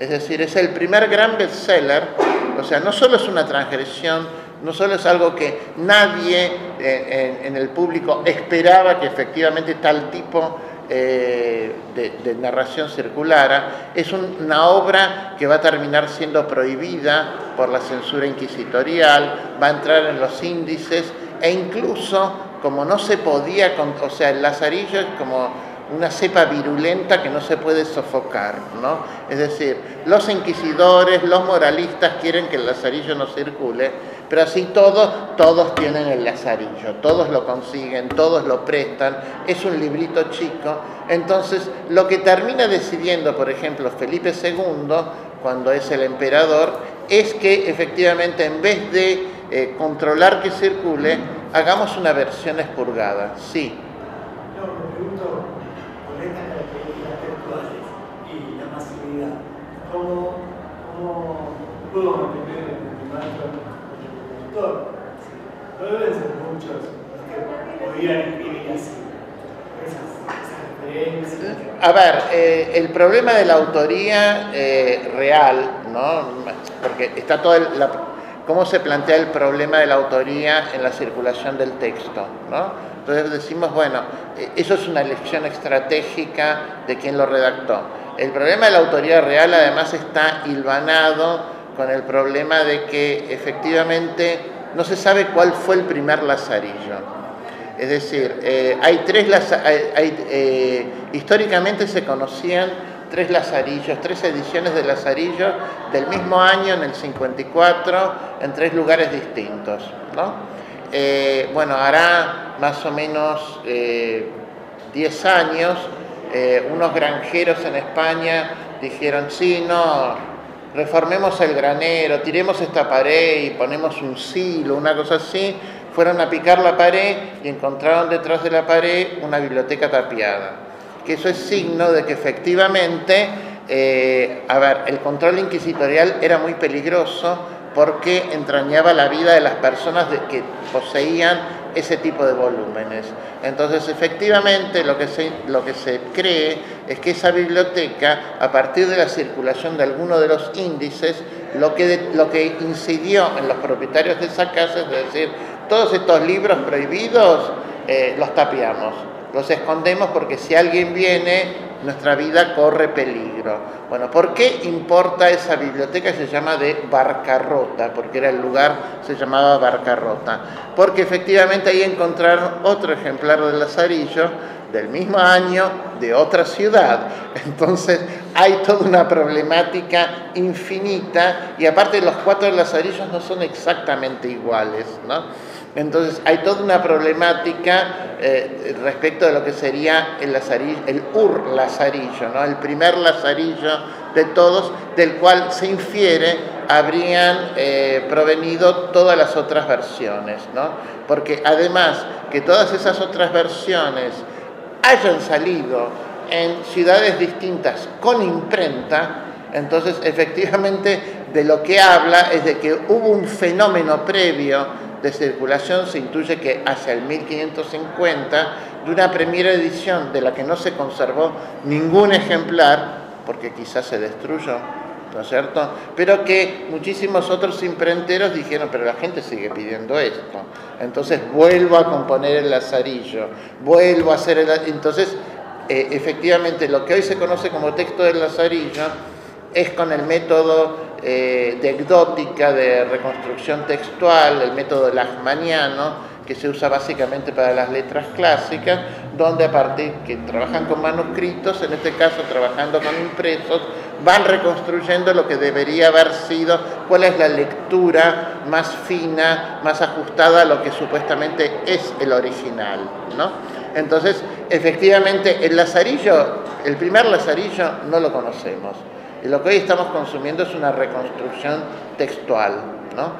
Speaker 1: Es decir, es el primer gran bestseller. O sea, no solo es una transgresión, no solo es algo que nadie en el público esperaba que efectivamente tal tipo de narración circulara, es una obra que va a terminar siendo prohibida por la censura inquisitorial, va a entrar en los índices e incluso, como no se podía, o sea, el Lazarillo es como una cepa virulenta que no se puede sofocar, ¿no? Es decir, los inquisidores, los moralistas quieren que el Lazarillo no circule, pero así todos tienen el Lazarillo, todos lo consiguen, todos lo prestan, es un librito chico. Entonces, lo que termina decidiendo, por ejemplo, Felipe II, cuando es el emperador, es que efectivamente en vez de controlar que circule, hagamos una versión expurgada, sí.
Speaker 2: No, me pregunto, con estas características textuales y la masividad, ¿cómo puedo mantener el maestro del lector? No deben ser muchos los que podían escribir así. Esas referencias.
Speaker 1: A ver, el problema de la autoría real, ¿no? Porque está todo cómo se plantea el problema de la autoría en la circulación del texto, ¿no? Entonces decimos, bueno, eso es una elección estratégica de quien lo redactó. El problema de la autoría real además está hilvanado con el problema de que efectivamente no se sabe cuál fue el primer Lazarillo. Es decir, históricamente se conocían tres Lazarillos, tres ediciones de Lazarillo del mismo año, en el 54, en tres lugares distintos, ¿no? Bueno, hará más o menos 10 años, unos granjeros en España dijeron, sí, no, reformemos el granero, tiremos esta pared y ponemos un silo, una cosa así. Fueron a picar la pared y encontraron detrás de la pared una biblioteca tapiada. Que eso es signo de que efectivamente, el control inquisitorial era muy peligroso porque entrañaba la vida de las personas que poseían ese tipo de volúmenes. Entonces, efectivamente, lo que se cree es que esa biblioteca, a partir de la circulación de alguno de los índices, lo que incidió en los propietarios de esa casa es decir, todos estos libros prohibidos los tapiamos, los escondemos porque si alguien viene, nuestra vida corre peligro. Bueno, ¿por qué importa esa biblioteca? Se llama de Barcarrota, porque era el lugar, se llamaba Barcarrota. Porque efectivamente ahí encontraron otro ejemplar del Lazarillo, del mismo año, de otra ciudad. Entonces hay toda una problemática infinita y aparte los cuatro Lazarillos no son exactamente iguales, ¿no? Entonces hay toda una problemática respecto de lo que sería el Lazarillo, el Lazarillo, ¿no? El primer Lazarillo de todos, del cual se infiere habrían provenido todas las otras versiones, ¿no? Porque además que todas esas otras versiones hayan salido en ciudades distintas con imprenta, entonces efectivamente de lo que habla es de que hubo un fenómeno previo de circulación, se intuye que hacia el 1550, de una primera edición de la que no se conservó ningún ejemplar, porque quizás se destruyó, ¿no es cierto? Pero que muchísimos otros imprenteros dijeron, pero la gente sigue pidiendo esto, entonces vuelvo a componer el Lazarillo, vuelvo a hacer Entonces, efectivamente, lo que hoy se conoce como texto del Lazarillo es con el método de ecdótica, de reconstrucción textual, el método lachmanniano, que se usa básicamente para las letras clásicas, donde aparte que trabajan con manuscritos, en este caso trabajando con impresos, van reconstruyendo lo que debería haber sido, cuál es la lectura más fina, más ajustada a lo que supuestamente es el original, ¿no? Entonces, efectivamente, el Lazarillo, el primer Lazarillo no lo conocemos. Y lo que hoy estamos consumiendo es una reconstrucción textual, ¿no?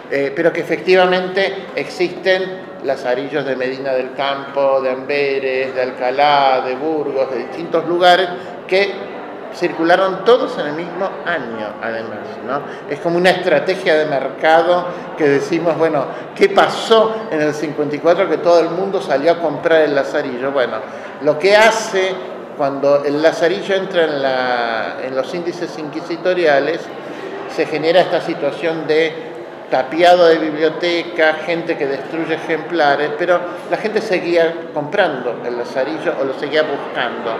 Speaker 1: pero que efectivamente existen lazarillos de Medina del Campo, de Amberes, de Alcalá, de Burgos, de distintos lugares que circularon todos en el mismo año, además, ¿no? Es como una estrategia de mercado que decimos, bueno, ¿qué pasó en el 54 que todo el mundo salió a comprar el lazarillo? Bueno, lo que hace cuando el lazarillo entra en los índices inquisitoriales, se genera esta situación de tapiado de biblioteca, gente que destruye ejemplares, pero la gente seguía comprando el lazarillo o lo seguía buscando.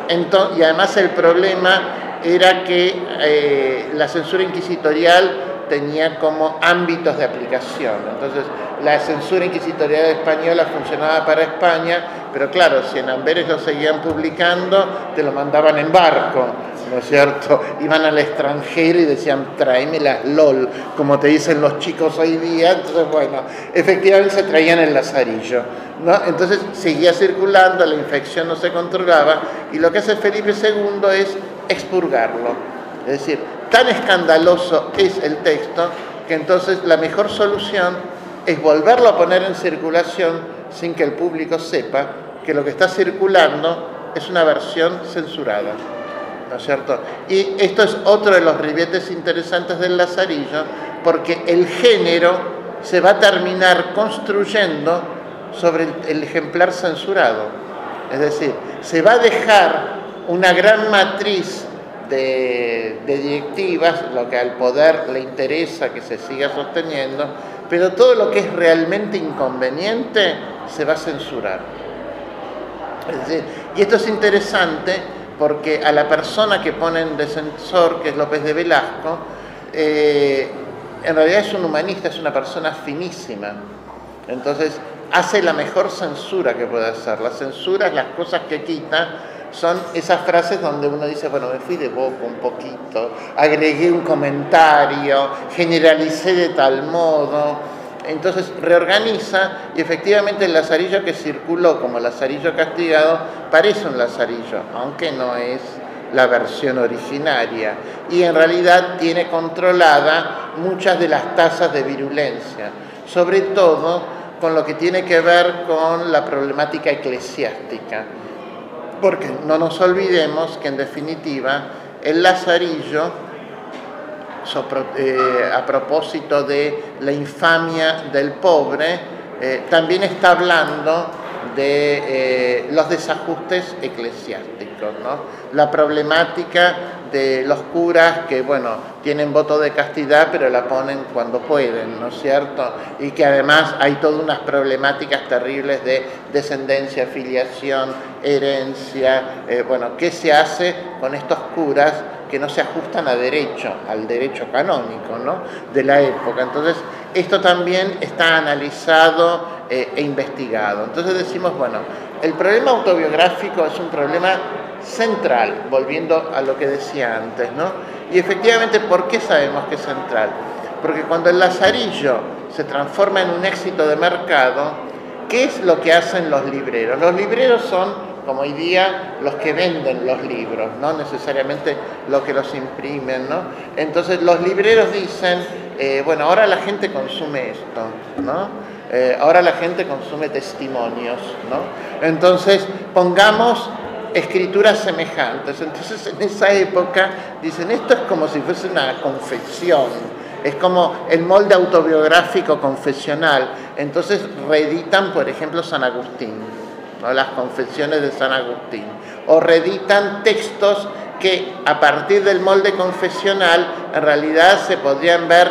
Speaker 1: Entonces, y además el problema era que la censura inquisitorial tenía como ámbitos de aplicación. Entonces, la censura inquisitorial española funcionaba para España, pero claro, si en Amberes lo seguían publicando, te lo mandaban en barco, ¿no es cierto? Iban al extranjero y decían, tráeme las LOL, como te dicen los chicos hoy día. Entonces, bueno, efectivamente se traían el lazarillo, ¿no? Entonces seguía circulando, la infección no se controlaba, y lo que hace Felipe II es expurgarlo. Es decir, tan escandaloso es el texto que entonces la mejor solución es volverlo a poner en circulación sin que el público sepa que lo que está circulando es una versión censurada, ¿no es cierto? Y esto es otro de los ribetes interesantes del lazarillo, porque el género se va a terminar construyendo sobre el ejemplar censurado. Es decir, se va a dejar una gran matriz de directivas, lo que al poder le interesa que se siga sosteniendo, pero todo lo que es realmente inconveniente se va a censurar. Es decir, y esto es interesante porque a la persona que ponen de censor, que es López de Velasco, en realidad es un humanista, es una persona finísima. Entonces hace la mejor censura que puede hacer. La censura es las cosas que quita. Son esas frases donde uno dice, bueno, me fui de boca un poquito, agregué un comentario, generalicé de tal modo. Entonces reorganiza y efectivamente el lazarillo que circuló como lazarillo castigado parece un lazarillo, aunque no es la versión originaria. Y en realidad tiene controlada muchas de las tasas de virulencia, sobre todo con lo que tiene que ver con la problemática eclesiástica. Porque no nos olvidemos que en definitiva el lazarillo, a propósito de la infamia del pobre, también está hablando de los desajustes eclesiásticos, ¿no? La problemática de los curas que, bueno, tienen voto de castidad, pero la ponen cuando pueden, ¿no es cierto? Y que además hay todas unas problemáticas terribles de descendencia, filiación, herencia. Bueno, ¿qué se hace con estos curas que no se ajustan al derecho canónico, ¿no?, de la época? Entonces, esto también está analizado e investigado. Entonces decimos, bueno, el problema autobiográfico es un problema central, volviendo a lo que decía antes, ¿no? Y efectivamente, ¿por qué sabemos que es central? Porque cuando el lazarillo se transforma en un éxito de mercado, ¿qué es lo que hacen los libreros? Los libreros son, como hoy día, los que venden los libros, no necesariamente los que los imprimen, ¿no? Entonces los libreros dicen, bueno, ahora la gente consume esto, ¿no? Ahora la gente consume testimonios, ¿no? Entonces pongamos escrituras semejantes. Entonces en esa época dicen, esto es como si fuese una confesión, es como el molde autobiográfico confesional. Entonces reeditan, por ejemplo, San Agustín, ¿no?, las confesiones de San Agustín, o reeditan textos que a partir del molde confesional en realidad se podrían ver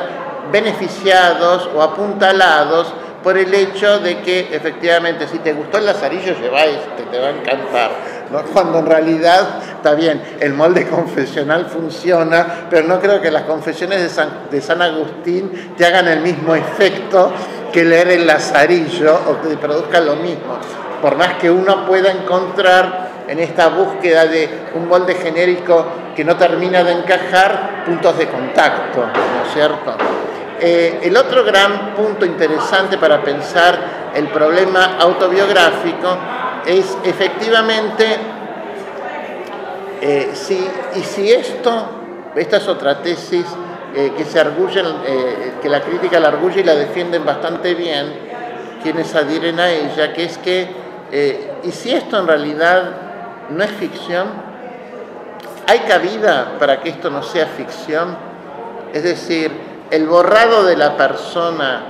Speaker 1: beneficiados o apuntalados por el hecho de que efectivamente si te gustó el lazarillo, lleva este, te va a encantar, ¿no? Cuando en realidad, está bien, el molde confesional funciona, pero no creo que las confesiones de San Agustín te hagan el mismo efecto que leer el lazarillo o que te produzca lo mismo, por más que uno pueda encontrar en esta búsqueda de un molde genérico que no termina de encajar puntos de contacto, ¿no es cierto? El otro gran punto interesante para pensar el problema autobiográfico es efectivamente si esta es otra tesis que se arguyen, que la crítica la arguye y la defienden bastante bien quienes adhieren a ella, que es que, ¿y si esto en realidad no es ficción? ¿Hay cabida para que esto no sea ficción? Es decir, el borrado de la persona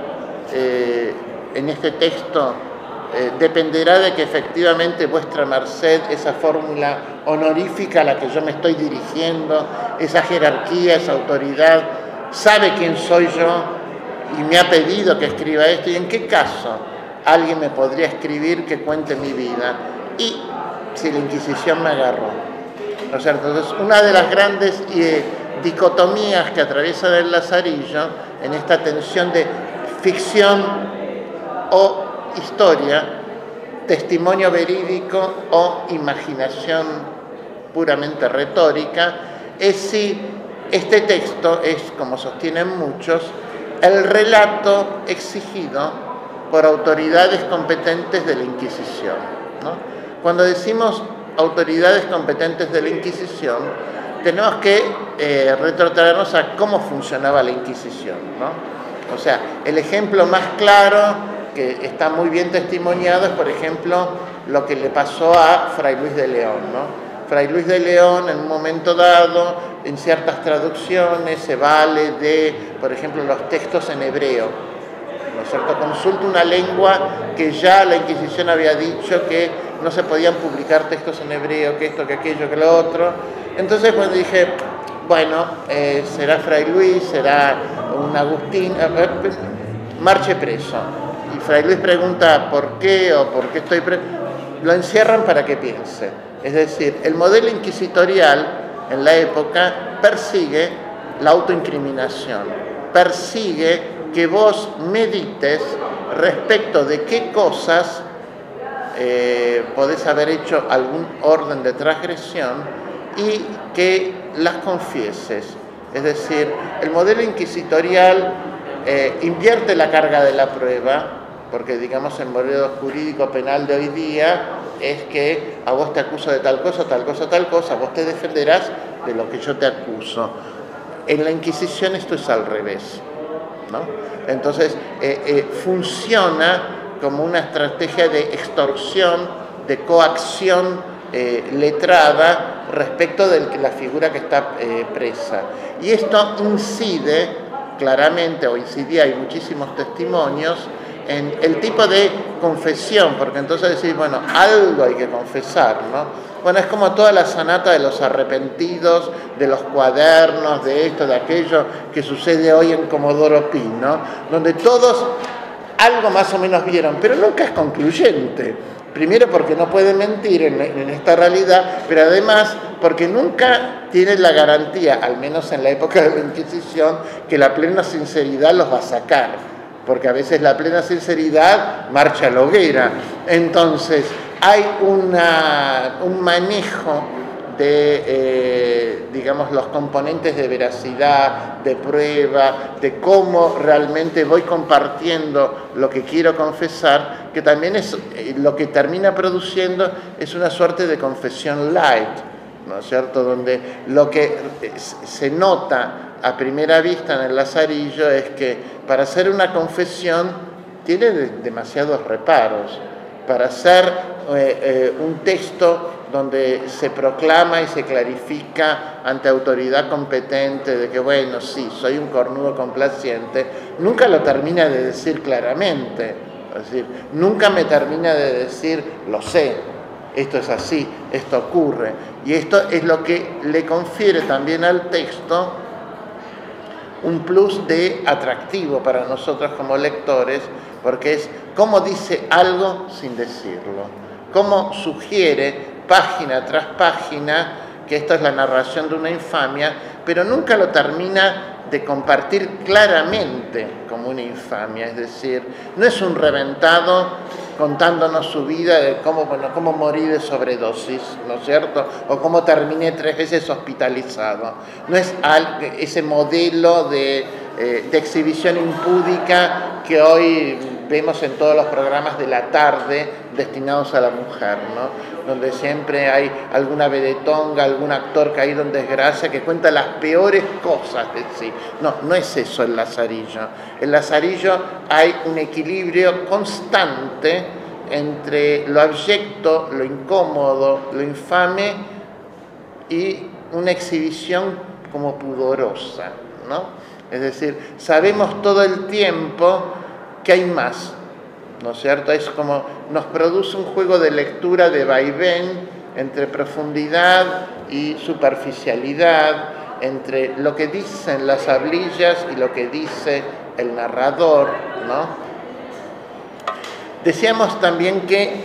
Speaker 1: en este texto dependerá de que efectivamente vuestra merced, esa fórmula honorífica a la que yo me estoy dirigiendo, esa jerarquía, esa autoridad, sabe quién soy yo y me ha pedido que escriba esto, y en qué caso alguien me podría escribir que cuente mi vida, y si la Inquisición me agarró, ¿no es cierto? Entonces, una de las grandes dicotomías que atraviesa el Lazarillo, en esta tensión de ficción o historia, testimonio verídico o imaginación puramente retórica, es si este texto es, como sostienen muchos, el relato exigido por autoridades competentes de la Inquisición, ¿no? Cuando decimos autoridades competentes de la Inquisición, tenemos que retrotraernos a cómo funcionaba la Inquisición, ¿no? O sea, el ejemplo más claro, que está muy bien testimoniado, es, por ejemplo, lo que le pasó a Fray Luis de León, ¿no? Fray Luis de León, en un momento dado, en ciertas traducciones, se vale de, por ejemplo, los textos en hebreo, ¿no es cierto? Consulta una lengua que ya la Inquisición había dicho que no se podían publicar textos en hebreo, que esto, que aquello, que lo otro. Entonces, pues dije, bueno, será Fray Luis, será un Agustín, marche preso. Y Fray Luis pregunta, ¿por qué? O ¿por qué estoy preso? Lo encierran para que piense. Es decir, el modelo inquisitorial en la época persigue la autoincriminación, persigue que vos medites respecto de qué cosas podés haber hecho algún orden de transgresión y que las confieses. Es decir, el modelo inquisitorial invierte la carga de la prueba, porque digamos el modelo jurídico penal de hoy día es que a vos te acuso de tal cosa, tal cosa, tal cosa, vos te defenderás de lo que yo te acuso. En la Inquisición esto es al revés, ¿no? Entonces funciona como una estrategia de extorsión, de coacción letrada respecto de la figura que está presa. Y esto incide claramente, o incidía, hay muchísimos testimonios, en el tipo de confesión, porque entonces decís, bueno, algo hay que confesar, ¿no? Bueno, es como toda la sanata de los arrepentidos, de los cuadernos, de esto, de aquello que sucede hoy en Comodoro Pi, ¿no? Donde todos algo más o menos vieron, pero nunca es concluyente. Primero porque no pueden mentir en esta realidad, pero además porque nunca tienen la garantía, al menos en la época de la Inquisición, que la plena sinceridad los va a sacar. Porque a veces la plena sinceridad marcha a la hoguera. Entonces, hay un manejo de, digamos, los componentes de veracidad, de prueba, de cómo realmente voy compartiendo lo que quiero confesar, que también es lo que termina produciendo es una suerte de confesión light, ¿no es cierto? Donde lo que se nota a primera vista en el Lazarillo es que para hacer una confesión tiene demasiados reparos. Para hacer un texto donde se proclama y se clarifica ante autoridad competente de que, bueno, sí, soy un cornudo complaciente, nunca lo termina de decir claramente. Es decir, nunca me termina de decir, lo sé, esto es así, esto ocurre. Y esto es lo que le confiere también al texto un plus de atractivo para nosotros como lectores, porque es cómo dice algo sin decirlo, cómo sugiere página tras página que esto es la narración de una infamia, pero nunca lo termina de compartir claramente como una infamia, es decir, no es un reventado contándonos su vida de cómo morí de sobredosis, ¿no es cierto? O cómo terminé 3 veces hospitalizado. No es ese modelo de exhibición impúdica que hoy vemos en todos los programas de la tarde destinados a la mujer, ¿no? Donde siempre hay alguna vedetonga, algún actor caído en desgracia que cuenta las peores cosas de sí. No, no es eso el Lazarillo. En Lazarillo hay un equilibrio constante entre lo abyecto, lo incómodo, lo infame y una exhibición como pudorosa, ¿no? Es decir, sabemos todo el tiempo que hay más, ¿no es cierto? Es como nos produce un juego de lectura de vaivén entre profundidad y superficialidad, entre lo que dicen las hablillas y lo que dice el narrador, ¿no? Decíamos también que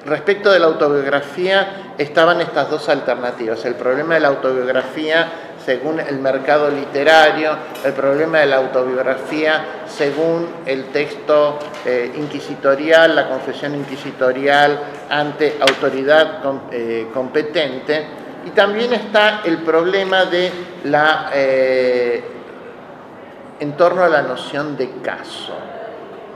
Speaker 1: respecto de la autobiografía estaban estas dos alternativas: el problema de la autobiografía según el mercado literario, el problema de la autobiografía según el texto inquisitorial, la confesión inquisitorial ante autoridad competente, y también está el problema de la en torno a la noción de caso,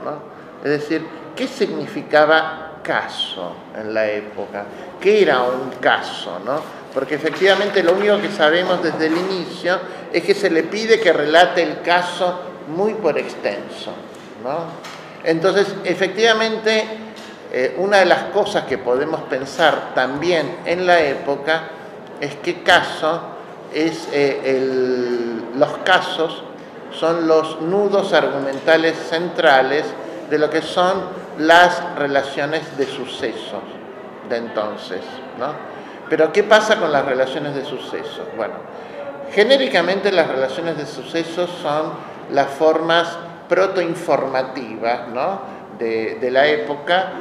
Speaker 1: ¿no? Es decir, ¿qué significaba caso en la época? ¿Qué era un caso, no? Porque efectivamente lo único que sabemos desde el inicio es que se le pide que relate el caso muy por extenso, ¿no? Entonces, efectivamente, una de las cosas que podemos pensar también en la época es que caso es los casos son los nudos argumentales centrales de lo que son las relaciones de sucesos de entonces, ¿no? Pero ¿qué pasa con las relaciones de sucesos? Bueno, genéricamente las relaciones de sucesos son las formas protoinformativas, ¿no?, de la época,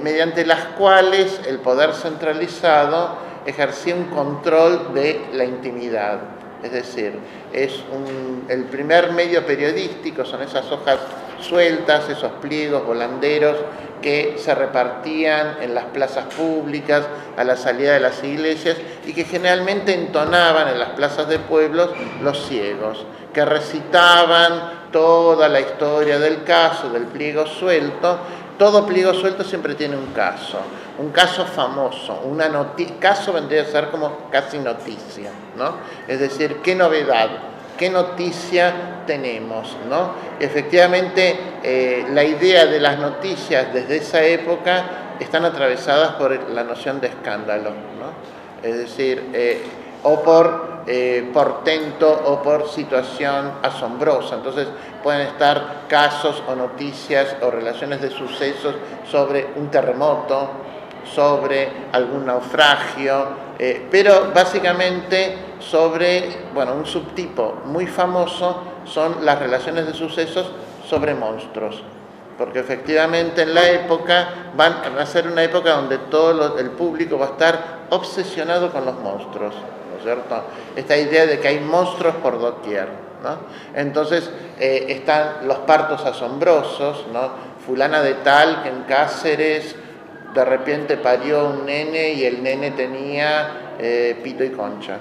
Speaker 1: mediante las cuales el poder centralizado ejercía un control de la intimidad. Es decir, el primer medio periodístico son esas hojas sueltas, esos pliegos volanderos que se repartían en las plazas públicas a la salida de las iglesias y que generalmente entonaban en las plazas de pueblos los ciegos, que recitaban toda la historia del caso, del pliego suelto. Todo pliego suelto siempre tiene un caso famoso, una noticia. Caso vendría a ser como casi noticia, ¿no? Es decir, ¿qué novedad? ¿Qué noticia tenemos, ¿no? Efectivamente, la idea de las noticias desde esa época están atravesadas por la noción de escándalo, ¿no? Es decir, o por portento o por situación asombrosa. Entonces pueden estar casos o noticias o relaciones de sucesos sobre un terremoto, sobre algún naufragio, pero básicamente sobre, bueno, un subtipo muy famoso son las relaciones de sucesos sobre monstruos, porque efectivamente en la época van a ser una época donde todo el público va a estar obsesionado con los monstruos, ¿no es cierto? Esta idea de que hay monstruos por doquier, ¿no? Entonces están los partos asombrosos, ¿no? Fulana de tal que en Cáceres de repente parió un nene y el nene tenía pito y concha,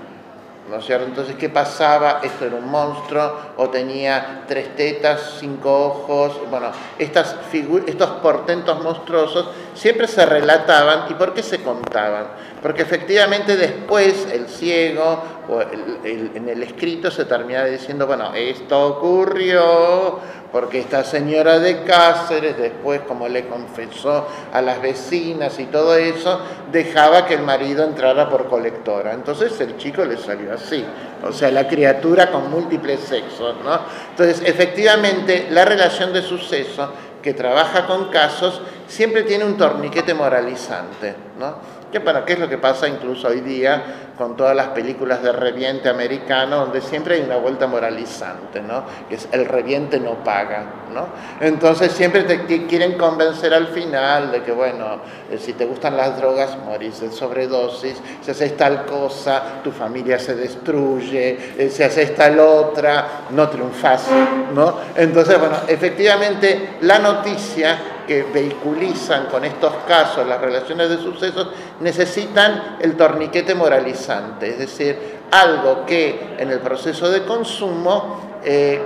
Speaker 1: ¿no es cierto? Entonces, ¿qué pasaba? Esto era un monstruo, o tenía 3 tetas, 5 ojos. Bueno, estos portentos monstruosos siempre se relataban. ¿Y por qué se contaban? Porque efectivamente después el ciego o en el escrito se terminaba diciendo, bueno, esto ocurrió porque esta señora de Cáceres después, como le confesó a las vecinas y todo eso, dejaba que el marido entrara por colectora. Entonces el chico le salió así, o sea, la criatura con múltiples sexos, ¿no? Entonces, efectivamente, la relación de suceso que trabaja con casos siempre tiene un torniquete moralizante, ¿no? ¿Qué es lo que pasa incluso hoy día con todas las películas de reviente americano, donde siempre hay una vuelta moralizante, ¿no? Que es el reviente no paga, ¿no? Entonces siempre te quieren convencer al final de que, bueno, si te gustan las drogas, morís de sobredosis, si haces tal cosa, tu familia se destruye, si haces tal otra, no triunfás, ¿no? Entonces, bueno, efectivamente la noticia que vehiculizan con estos casos las relaciones de sucesos necesitan el torniquete moralizante, es decir, algo que en el proceso de consumo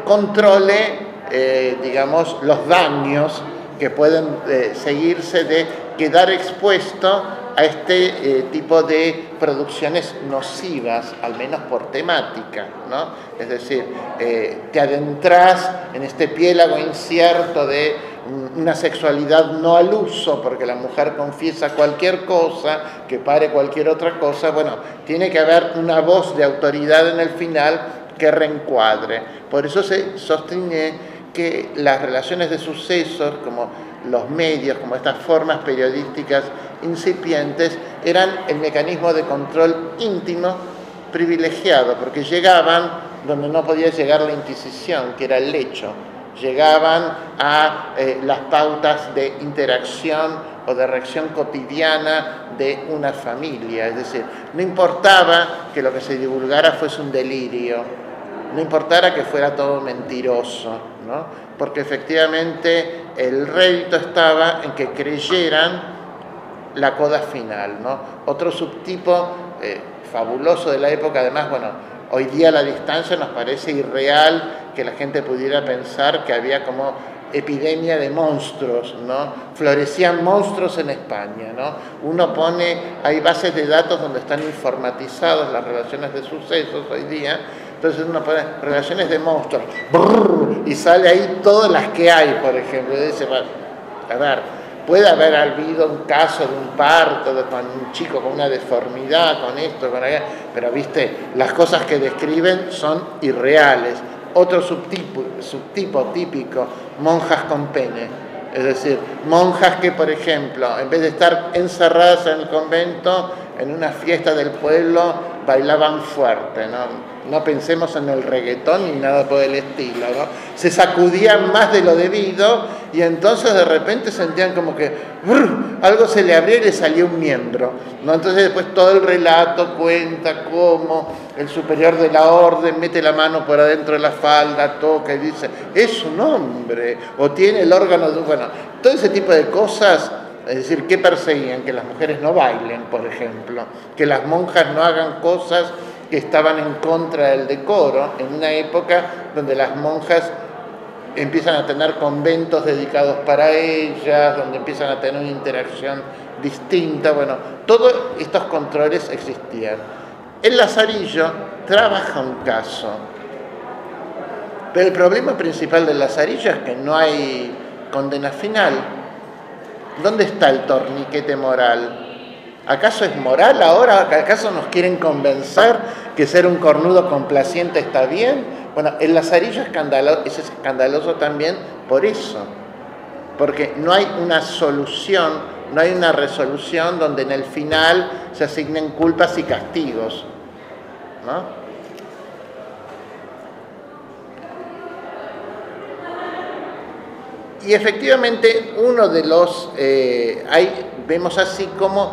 Speaker 1: controle digamos, los daños que pueden seguirse de quedar expuesto a este tipo de producciones nocivas, al menos por temática, ¿no? Es decir, te adentras en este piélago incierto de una sexualidad no al uso, porque la mujer confiesa cualquier cosa, que pare cualquier otra cosa. Bueno, tiene que haber una voz de autoridad en el final que reencuadre. Por eso se sostiene que las relaciones de sucesos, como los medios, como estas formas periodísticas incipientes, eran el mecanismo de control íntimo privilegiado, porque llegaban donde no podía llegar la Inquisición, que era el lecho. Llegaban a las pautas de interacción o de reacción cotidiana de una familia. Es decir, no importaba que lo que se divulgara fuese un delirio, no importara que fuera todo mentiroso, ¿no? Porque efectivamente el rédito estaba en que creyeran la coda final, ¿no? Otro subtipo fabuloso de la época, además, bueno, hoy día a la distancia nos parece irreal que la gente pudiera pensar que había como epidemia de monstruos, ¿no? Florecían monstruos en España, ¿no? Uno pone, hay bases de datos donde están informatizadas las relaciones de sucesos hoy día. Entonces uno pone relaciones de monstruos, brrr, y sale ahí todas las que hay, por ejemplo. Y dice, bueno, a ver, puede haber habido un caso de un parto con un chico con una deformidad, con esto, con aquello, pero viste, las cosas que describen son irreales. Otro subtipo típico, monjas con pene. Es decir, monjas que, por ejemplo, en vez de estar encerradas en el convento, en una fiesta del pueblo, bailaban fuerte, ¿no? No pensemos en el reggaetón ni nada por el estilo, ¿no? Se sacudían más de lo debido y entonces de repente sentían como que algo se le abría y le salía un miembro, ¿no? Entonces después todo el relato cuenta cómo el superior de la orden mete la mano por adentro de la falda, toca y dice, es un hombre, o tiene el órgano de... Bueno, todo ese tipo de cosas. Es decir, ¿qué perseguían? Que las mujeres no bailen, por ejemplo, que las monjas no hagan cosas que estaban en contra del decoro, en una época donde las monjas empiezan a tener conventos dedicados para ellas, donde empiezan a tener una interacción distinta. Bueno, todos estos controles existían. El Lazarillo trabaja un caso, pero el problema principal del Lazarillo es que no hay condena final. ¿Dónde está el torniquete moral? ¿Acaso es moral ahora? ¿Acaso nos convencer que ser un cornudo complaciente está bien? Bueno, el Lazarillo es escandaloso también por eso, porque no hay una solución, no hay una resolución donde en el final se asignen culpas y castigos, ¿no? Y efectivamente uno de los, vemos así como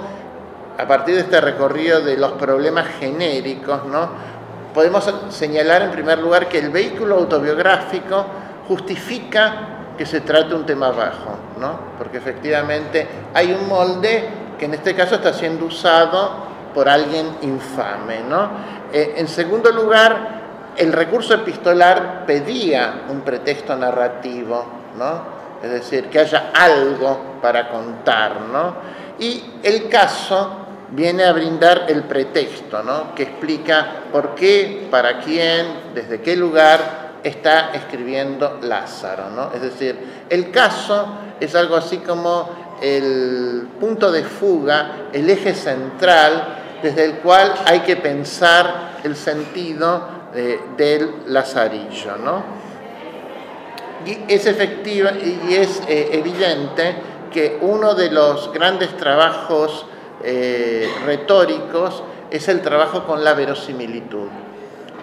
Speaker 1: a partir de este recorrido de los problemas genéricos, ¿no? Podemos señalar en primer lugar que el vehículo autobiográfico justifica que se trate un tema bajo, ¿no? Porque efectivamente hay un molde que en este caso está siendo usado por alguien infame, ¿no? En segundo lugar, el recurso epistolar pedía un pretexto narrativo, ¿no? Es decir, que haya algo para contar, ¿no? Y el caso viene a brindar el pretexto, ¿no? Que explica por qué, para quién, desde qué lugar está escribiendo Lázaro, ¿no? Es decir, el caso es algo así como el punto de fuga, el eje central desde el cual hay que pensar el sentido del Lazarillo, ¿no? Y es efectiva y es evidente que uno de los grandes trabajos retóricos es el trabajo con la verosimilitud,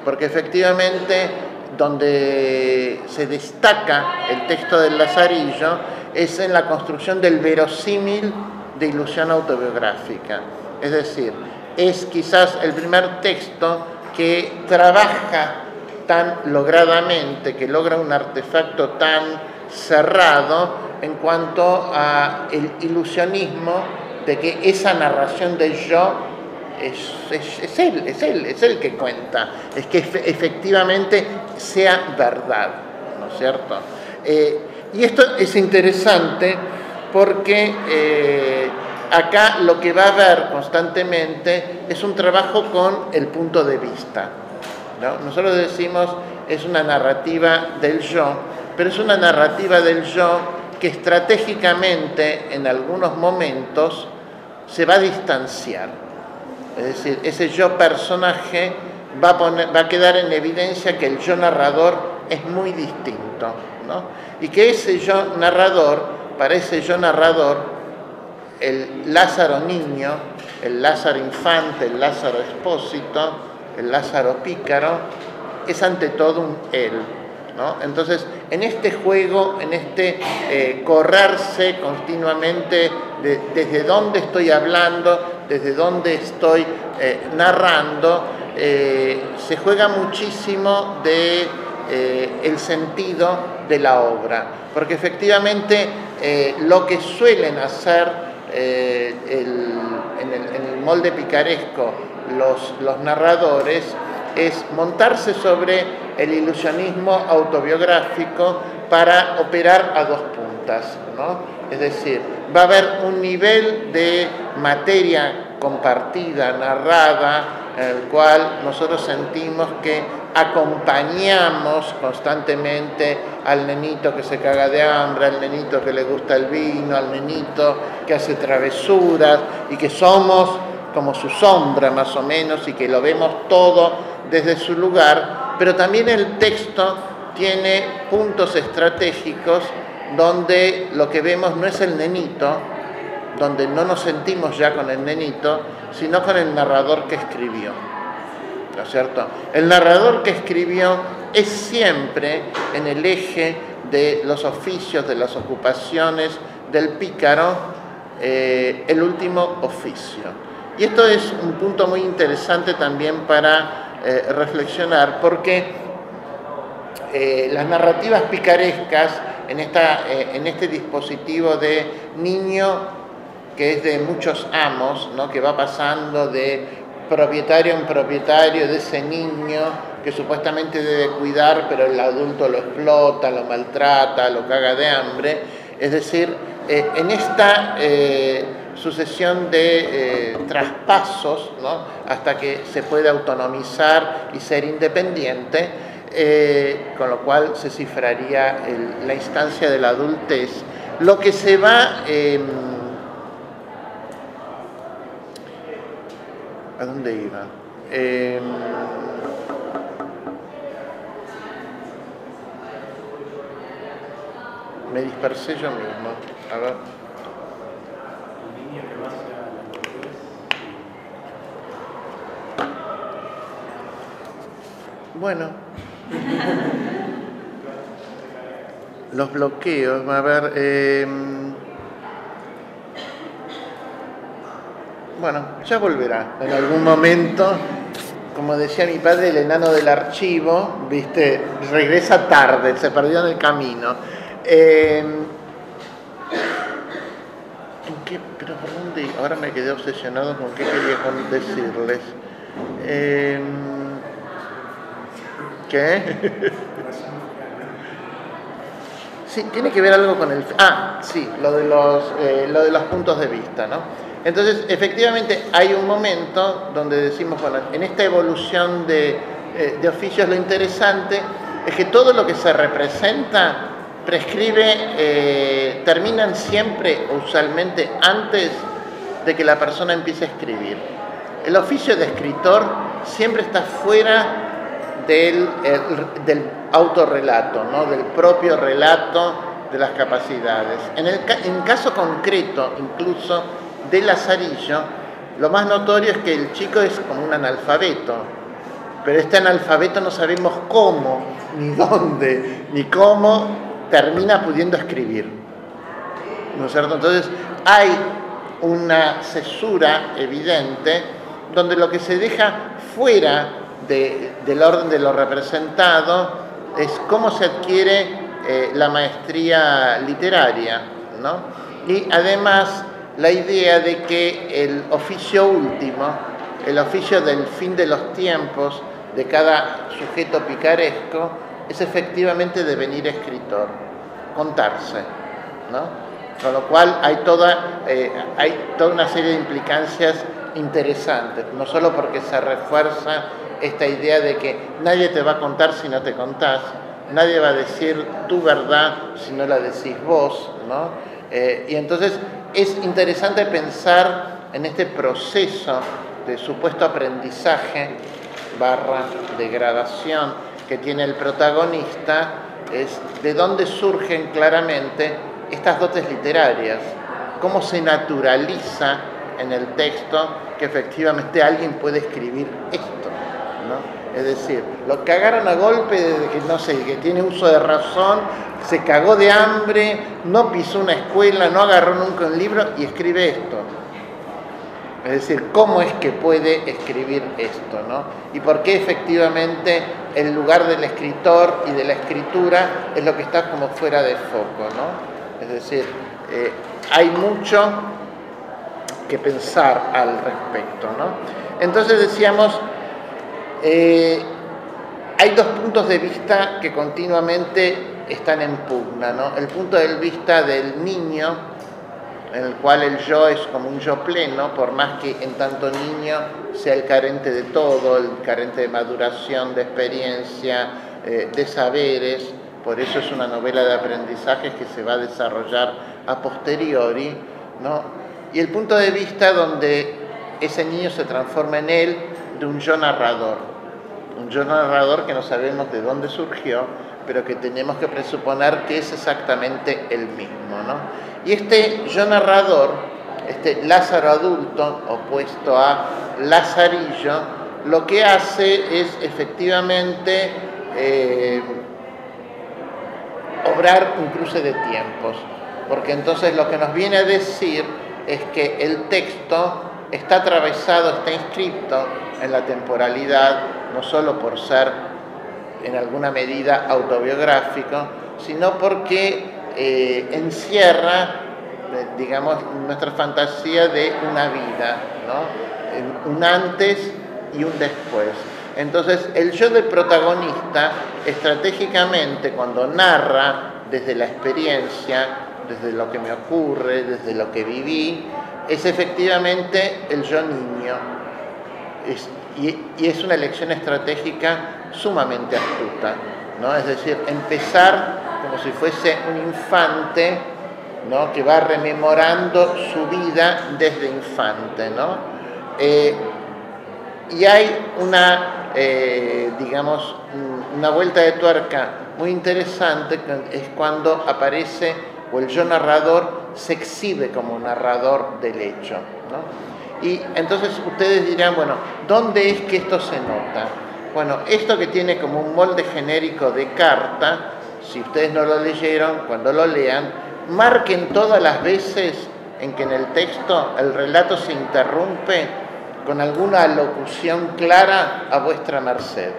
Speaker 1: porque efectivamente donde se destaca el texto del Lazarillo es en la construcción del verosímil de ilusión autobiográfica, es decir, es quizás el primer texto que trabaja tan logradamente, que logra un artefacto tan cerrado en cuanto a el ilusionismo de que esa narración del yo es él que cuenta, es que efectivamente sea verdad, ¿no es cierto? Y esto es interesante porque acá lo que va a haber constantemente es un trabajo con el punto de vista, ¿no? Nosotros decimos es una narrativa del yo, pero es una narrativa del yo que estratégicamente en algunos momentos se va a distanciar. Es decir, ese yo personaje va a quedar en evidencia que el yo narrador es muy distinto, ¿no? Y que ese yo narrador, para ese yo narrador, el Lázaro niño, el Lázaro infante, el Lázaro expósito, el Lázaro pícaro, es ante todo un él, ¿no? Entonces, en este juego, en este correrse continuamente desde dónde estoy hablando, desde dónde estoy narrando, se juega muchísimo el sentido de la obra, porque efectivamente lo que suelen hacer en el molde picaresco los narradores es montarse sobre el ilusionismo autobiográfico para operar a dos puntas, ¿no? Es decir, va a haber un nivel de materia compartida, narrada, en el cual nosotros sentimos que acompañamos constantemente al nenito que se caga de hambre, al nenito que le gusta el vino, al nenito que hace travesuras, y que somos como su sombra más o menos, y que lo vemos todo desde su lugar, pero también el texto tiene puntos estratégicos donde lo que vemos no es el nenito, donde no nos sentimos ya con el nenito, sino con el narrador que escribió, ¿no es cierto? El narrador que escribió es siempre en el eje de los oficios, de las ocupaciones del pícaro, el último oficio. Y esto es un punto muy interesante también para reflexionar, porque las narrativas picarescas en este dispositivo de niño que es de muchos amos, ¿no? Que va pasando de propietario en propietario de ese niño que supuestamente debe cuidar, pero el adulto lo explota, lo maltrata, lo caga de hambre. Es decir, en esta sucesión de traspasos, ¿no? Hasta que se puede autonomizar y ser independiente, con lo cual se cifraría la instancia de la adultez. Lo que se va... ¿a dónde iba? Me dispersé yo mismo. A ver. Bueno. Los bloqueos, a ver. Bueno, ya volverá en algún momento. Como decía mi padre, el enano del archivo, ¿viste? Regresa tarde, se perdió en el camino. ¿En qué? ¿Pero por dónde? Ahora me quedé obsesionado con qué quería decirles. ¿Qué? Sí, tiene que ver algo con el... Ah, sí, lo de los puntos de vista, ¿no? Entonces, efectivamente, hay un momento donde decimos, bueno, en esta evolución de oficios lo interesante es que todo lo que se representa prescribe, terminan siempre o usualmente antes de que la persona empiece a escribir. El oficio de escritor siempre está fuera del autorrelato, ¿no? Del propio relato de las capacidades. En caso concreto, incluso de Lazarillo, lo más notorio es que el chico es como un analfabeto, pero este analfabeto no sabemos cómo, ni dónde, ni cómo termina pudiendo escribir, ¿no es cierto? Entonces hay una cesura evidente donde lo que se deja fuera del orden de lo representado es cómo se adquiere la maestría literaria, ¿no? Y además la idea de que el oficio último, el oficio del fin de los tiempos de cada sujeto picaresco, es efectivamente devenir escritor. contarse, ¿no? Con lo cual hay toda una serie de implicancias interesantes, no solo porque se refuerza esta idea de que nadie te va a contar si no te contás, nadie va a decir tu verdad si no la decís vos, ¿no? Y entonces es interesante pensar en este proceso de supuesto aprendizaje / degradación que tiene el protagonista, es de dónde surgen claramente estas dotes literarias, cómo se naturaliza en el texto que efectivamente alguien puede escribir esto, ¿no? Es decir, lo cagaron a golpe de que, no sé, que tiene uso de razón, se cagó de hambre, no pisó una escuela, no agarró nunca un libro y escribe esto. Es decir, ¿cómo es que puede escribir esto, ¿no? Y por qué efectivamente el lugar del escritor y de la escritura es lo que está como fuera de foco, ¿no? Es decir, hay mucho que pensar al respecto, ¿no? Entonces decíamos, hay dos puntos de vista que continuamente están en pugna, ¿no? El punto de vista del niño, en el cual el yo es como un yo pleno, por más que en tanto niño sea el carente de todo, el carente de maduración, de experiencia, de saberes. Por eso es una novela de aprendizajes que se va a desarrollar a posteriori, ¿no? Y el punto de vista donde ese niño se transforma en él, de un yo narrador. Un yo narrador que no sabemos de dónde surgió, pero que tenemos que presuponer que es exactamente el mismo, ¿no? Y este yo narrador, este Lázaro adulto, opuesto a Lazarillo, lo que hace es efectivamente obrar un cruce de tiempos, porque entonces lo que nos viene a decir es que el texto está atravesado, está inscrito en la temporalidad, no solo por ser en alguna medida autobiográfico, sino porque encierra, digamos, nuestra fantasía de una vida, ¿no? Un antes y un después. Entonces, el yo del protagonista, estratégicamente, cuando narra desde la experiencia, desde lo que me ocurre, desde lo que viví, es efectivamente el yo niño. Y es una elección estratégica sumamente astuta, ¿no? Es decir, empezar como si fuese un infante, ¿no? Que va rememorando su vida desde infante, ¿no? Y hay una, digamos, una vuelta de tuerca muy interesante, que es cuando aparece, o el yo narrador se exhibe como narrador del hecho, ¿no? Y entonces ustedes dirán, bueno, ¿dónde es que esto se nota? Bueno, esto que tiene como un molde genérico de carta, si ustedes no lo leyeron, cuando lo lean, marquen todas las veces en que en el texto el relato se interrumpe con alguna alocución clara a vuestra merced.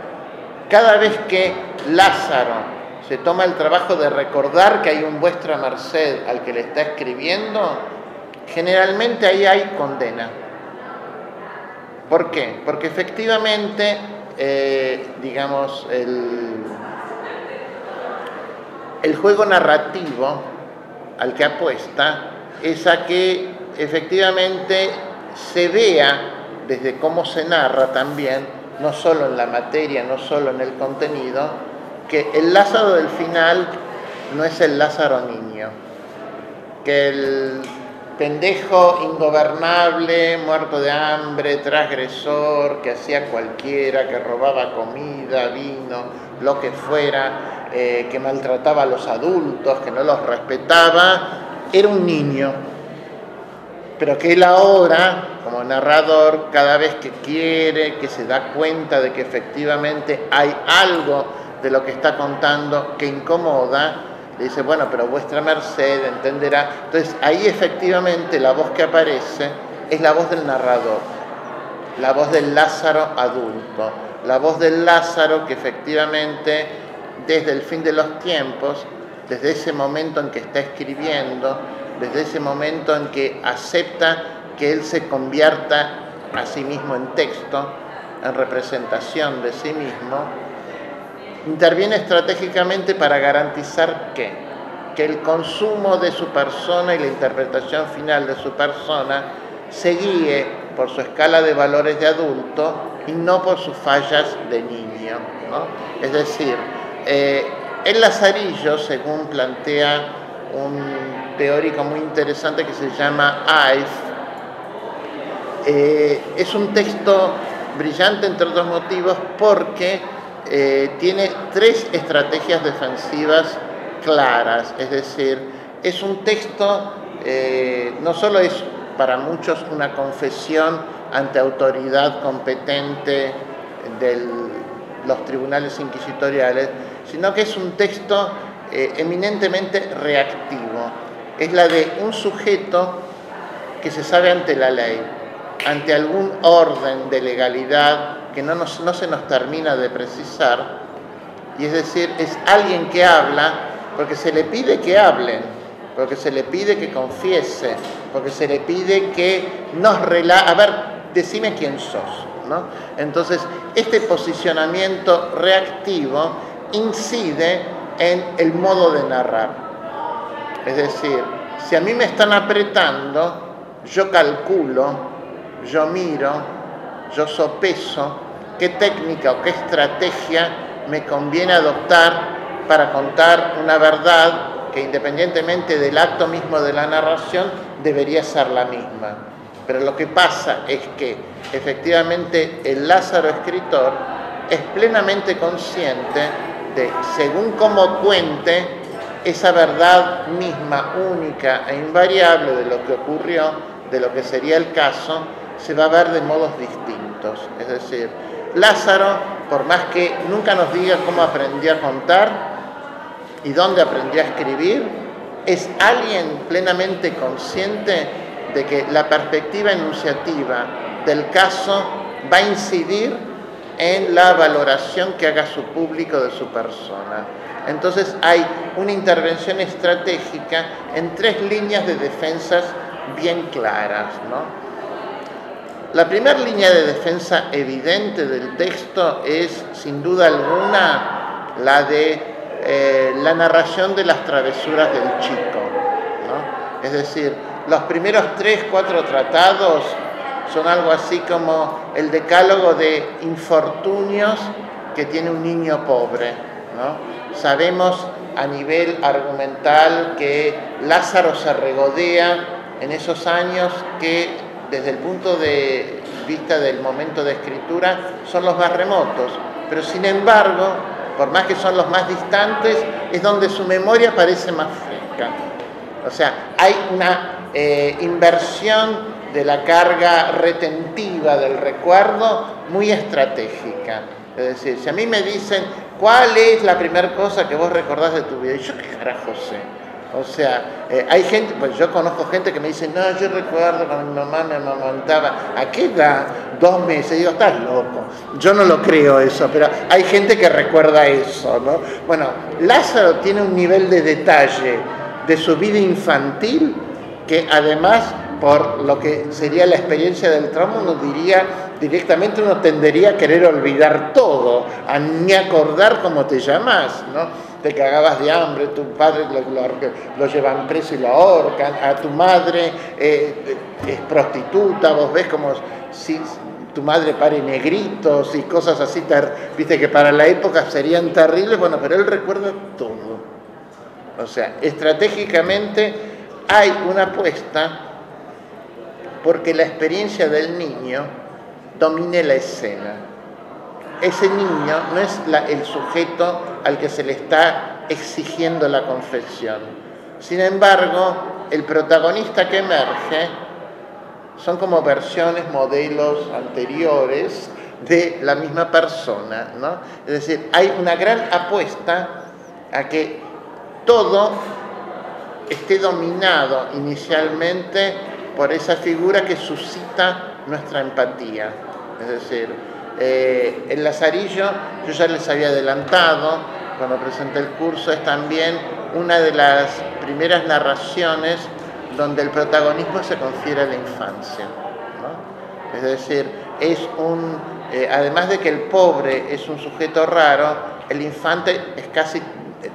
Speaker 1: Cada vez que Lázaro se toma el trabajo de recordar que hay un vuestra merced al que le está escribiendo, generalmente ahí hay condena. ¿Por qué? Porque efectivamente, digamos, el juego narrativo al que apuesta es a que efectivamente se vea desde cómo se narra también, no solo en la materia, no solo en el contenido, que el Lázaro del final no es el Lázaro niño, que el pendejo ingobernable, muerto de hambre, transgresor, que hacía cualquiera, que robaba comida, vino, lo que fuera, que maltrataba a los adultos, que no los respetaba, era un niño. Pero que él ahora, como narrador, cada vez que quiere, que se da cuenta de que efectivamente hay algo de lo que está contando que incomoda, le dice, bueno, pero vuestra merced entenderá. Entonces, ahí efectivamente la voz que aparece es la voz del narrador, la voz del Lázaro adulto, la voz del Lázaro que efectivamente, desde el fin de los tiempos, desde ese momento en que está escribiendo, desde ese momento en que acepta que él se convierta a sí mismo en texto, en representación de sí mismo, interviene estratégicamente para garantizar que que el consumo de su persona y la interpretación final de su persona se guíe por su escala de valores de adulto y no por sus fallas de niño, ¿no? Es decir, el Lazarillo, según plantea un teórico muy interesante que se llama Ives, es un texto brillante, entre otros motivos, porque tiene 3 estrategias defensivas claras. Es decir, es un texto, no solo es para muchos una confesión ante autoridad competente de los tribunales inquisitoriales, sino que es un texto eminentemente reactivo. Es la de un sujeto que se sabe ante la ley, ante algún orden de legalidad que no se nos termina de precisar, y es decir, es alguien que habla porque se le pide que hablen, porque se le pide que confiese, porque se le pide que nos relate, a ver, decime quién sos, ¿no? Entonces, este posicionamiento reactivo incide en el modo de narrar. Es decir, si a mí me están apretando, yo calculo, yo miro, yo sopeso qué técnica o qué estrategia me conviene adoptar para contar una verdad que, independientemente del acto mismo de la narración, debería ser la misma. Pero lo que pasa es que efectivamente el Lázaro escritor es plenamente consciente de, según cómo cuente, esa verdad misma, única e invariable de lo que ocurrió, de lo que sería el caso, se va a ver de modos distintos. Es decir, Lázaro, por más que nunca nos diga cómo aprendió a contar y dónde aprendió a escribir, es alguien plenamente consciente de que la perspectiva enunciativa del caso va a incidir en la valoración que haga su público de su persona. Entonces hay una intervención estratégica en 3 líneas de defensas bien claras, ¿no? La primera línea de defensa evidente del texto es, sin duda alguna, la de la narración de las travesuras del chico, ¿no? Es decir, los primeros 3, 4 tratados son algo así como el decálogo de infortunios que tiene un niño pobre, ¿no? Sabemos a nivel argumental que Lázaro se regodea en esos años que, desde el punto de vista del momento de escritura, son los más remotos, pero sin embargo, por más que son los más distantes, es donde su memoria parece más fresca. O sea, hay una inversión de la carga retentiva del recuerdo muy estratégica. Es decir, si a mí me dicen, ¿cuál es la primera cosa que vos recordás de tu vida? Y yo, ¿qué carajo sé? O sea, hay gente, pues yo conozco gente que me dice, no, yo recuerdo cuando mi mamá me amamantaba, ¿a qué edad? 2 meses. Y digo, estás loco. Yo no lo creo eso, pero hay gente que recuerda eso, ¿no? Bueno, Lázaro tiene un nivel de detalle de su vida infantil que, además, por lo que sería la experiencia del trauma, uno diría, directamente uno tendería a querer olvidar todo, a ni acordar cómo te llamás, ¿no? Te cagabas de hambre, tu padre lo llevan preso y lo ahorcan, a tu madre es prostituta, vos ves como si tu madre pare negritos y cosas así, viste que para la época serían terribles, bueno, pero él recuerda todo. O sea, estratégicamente hay una apuesta porque la experiencia del niño domine la escena. Ese niño no es el sujeto al que se le está exigiendo la confesión. Sin embargo, el protagonista que emerge son como versiones, modelos anteriores de la misma persona, ¿no? Es decir, hay una gran apuesta a que todo esté dominado inicialmente por esa figura que suscita nuestra empatía. Es decir, el Lazarillo, yo ya les había adelantado cuando presenté el curso, es también una de las primeras narraciones donde el protagonismo se confiere a la infancia, ¿no? Es decir, es además de que el pobre es un sujeto raro, el infante es casi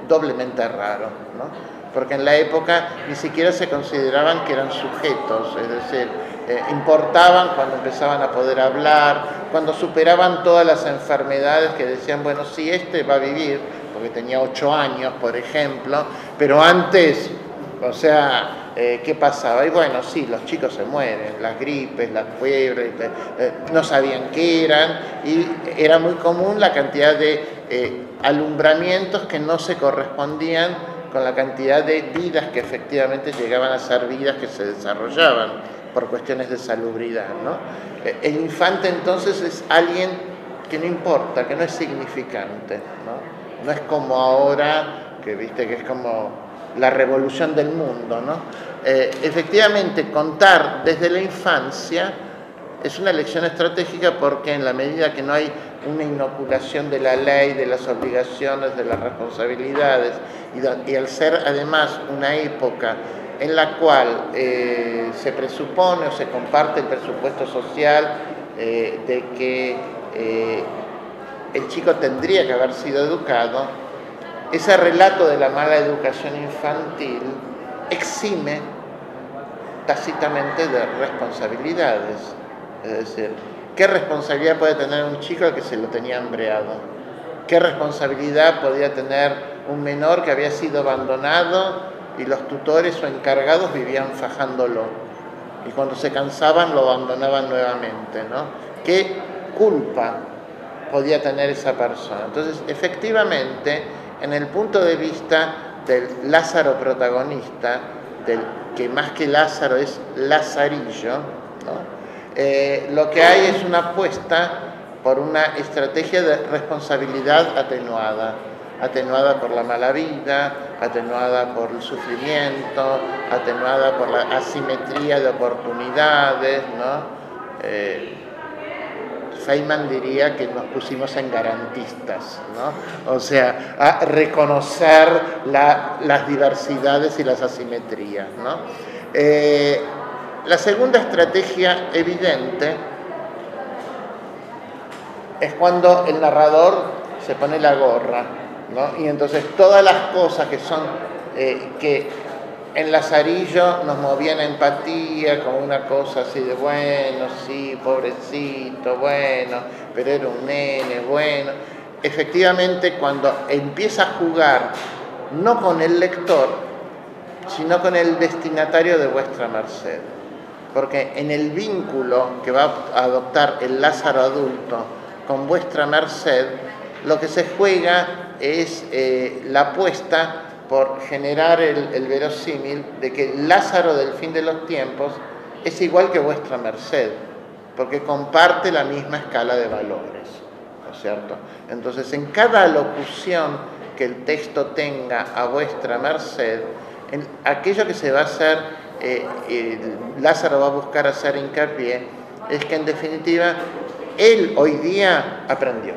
Speaker 1: doblemente raro, ¿no? porque en la época ni siquiera se consideraban que eran sujetos, es decir, importaban cuando empezaban a poder hablar, cuando superaban todas las enfermedades que decían, bueno, sí, este va a vivir, porque tenía 8 años, por ejemplo, pero antes, o sea, ¿qué pasaba? Y bueno, sí, los chicos se mueren, las gripes, las fiebres, no sabían qué eran, y era muy común la cantidad de alumbramientos que no se correspondían con la cantidad de vidas que efectivamente llegaban a ser vidas que se desarrollaban por cuestiones de salubridad, ¿no? El infante entonces es alguien que no importa, que no es significante, ¿no? No es como ahora, que viste que es como la revolución del mundo, ¿no? Efectivamente, contar desde la infancia es una elección estratégica porque en la medida que no hay una inoculación de la ley, de las obligaciones, de las responsabilidades, y al ser además una época en la cual se presupone o se comparte el presupuesto social de que el chico tendría que haber sido educado, ese relato de la mala educación infantil exime tácitamente de responsabilidades. Es decir, ¿qué responsabilidad puede tener un chico que se lo tenía hambreado? ¿Qué responsabilidad podía tener un menor que había sido abandonado y los tutores o encargados vivían fajándolo? Y cuando se cansaban lo abandonaban nuevamente, ¿no? ¿Qué culpa podía tener esa persona? Entonces, efectivamente, en el punto de vista del Lázaro protagonista, del que más que Lázaro es Lazarillo, ¿no? Lo que hay es una apuesta por una estrategia de responsabilidad atenuada por la mala vida, atenuada por el sufrimiento, atenuada por la asimetría de oportunidades, ¿no? Feynman diría que nos pusimos en garantistas, ¿no? O sea, a reconocer las diversidades y las asimetrías, ¿no? La segunda estrategia evidente es cuando el narrador se pone la gorra, ¿no? Y entonces todas las cosas que son que en Lazarillo nos movían a empatía, como una cosa así de bueno, sí, pobrecito, bueno, pero era un nene, bueno. Efectivamente, cuando empieza a jugar no con el lector, sino con el destinatario de vuestra merced. Porque en el vínculo que va a adoptar el Lázaro adulto con vuestra merced, lo que se juega es la apuesta por generar el verosímil de que Lázaro del fin de los tiempos es igual que vuestra merced, porque comparte la misma escala de valores, ¿no es cierto? Entonces, en cada locución que el texto tenga a vuestra merced, en aquello que se va a hacer, Lázaro va a buscar hacer hincapié, es que en definitiva, él hoy día aprendió.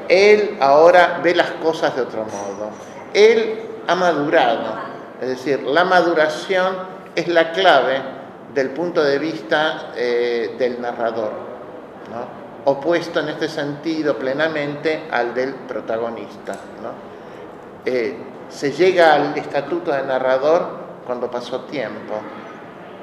Speaker 1: Él ahora ve las cosas de otro modo. Él ha madurado. Es decir, la maduración es la clave del punto de vista del narrador, ¿no? Opuesto en este sentido plenamente al del protagonista, ¿no? Se llega al estatuto de narrador cuando pasó tiempo.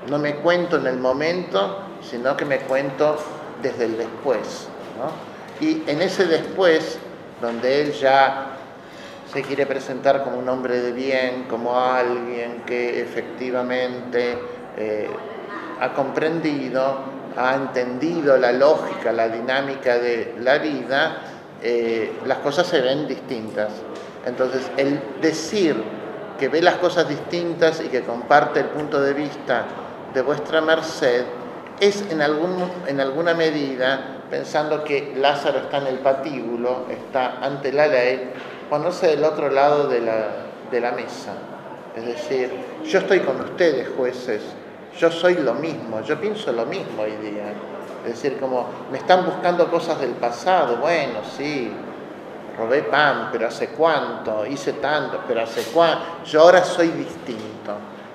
Speaker 1: No me cuento en el momento, sino que me cuento desde el después, ¿no? Y en ese después, donde él ya se quiere presentar como un hombre de bien, como alguien que efectivamente ha comprendido, ha entendido la lógica, la dinámica de la vida, las cosas se ven distintas. Entonces, el decir que ve las cosas distintas y que comparte el punto de vista de vuestra merced es en alguna medida, pensando que Lázaro está en el patíbulo, está ante la ley, ponerse del otro lado de la mesa. Es decir, yo estoy con ustedes, jueces, yo soy lo mismo, yo pienso lo mismo hoy día. Es decir, como me están buscando cosas del pasado, bueno, sí, robé pan, pero ¿hace cuánto? Hice tanto, pero ¿hace cuánto? Yo ahora soy distinto.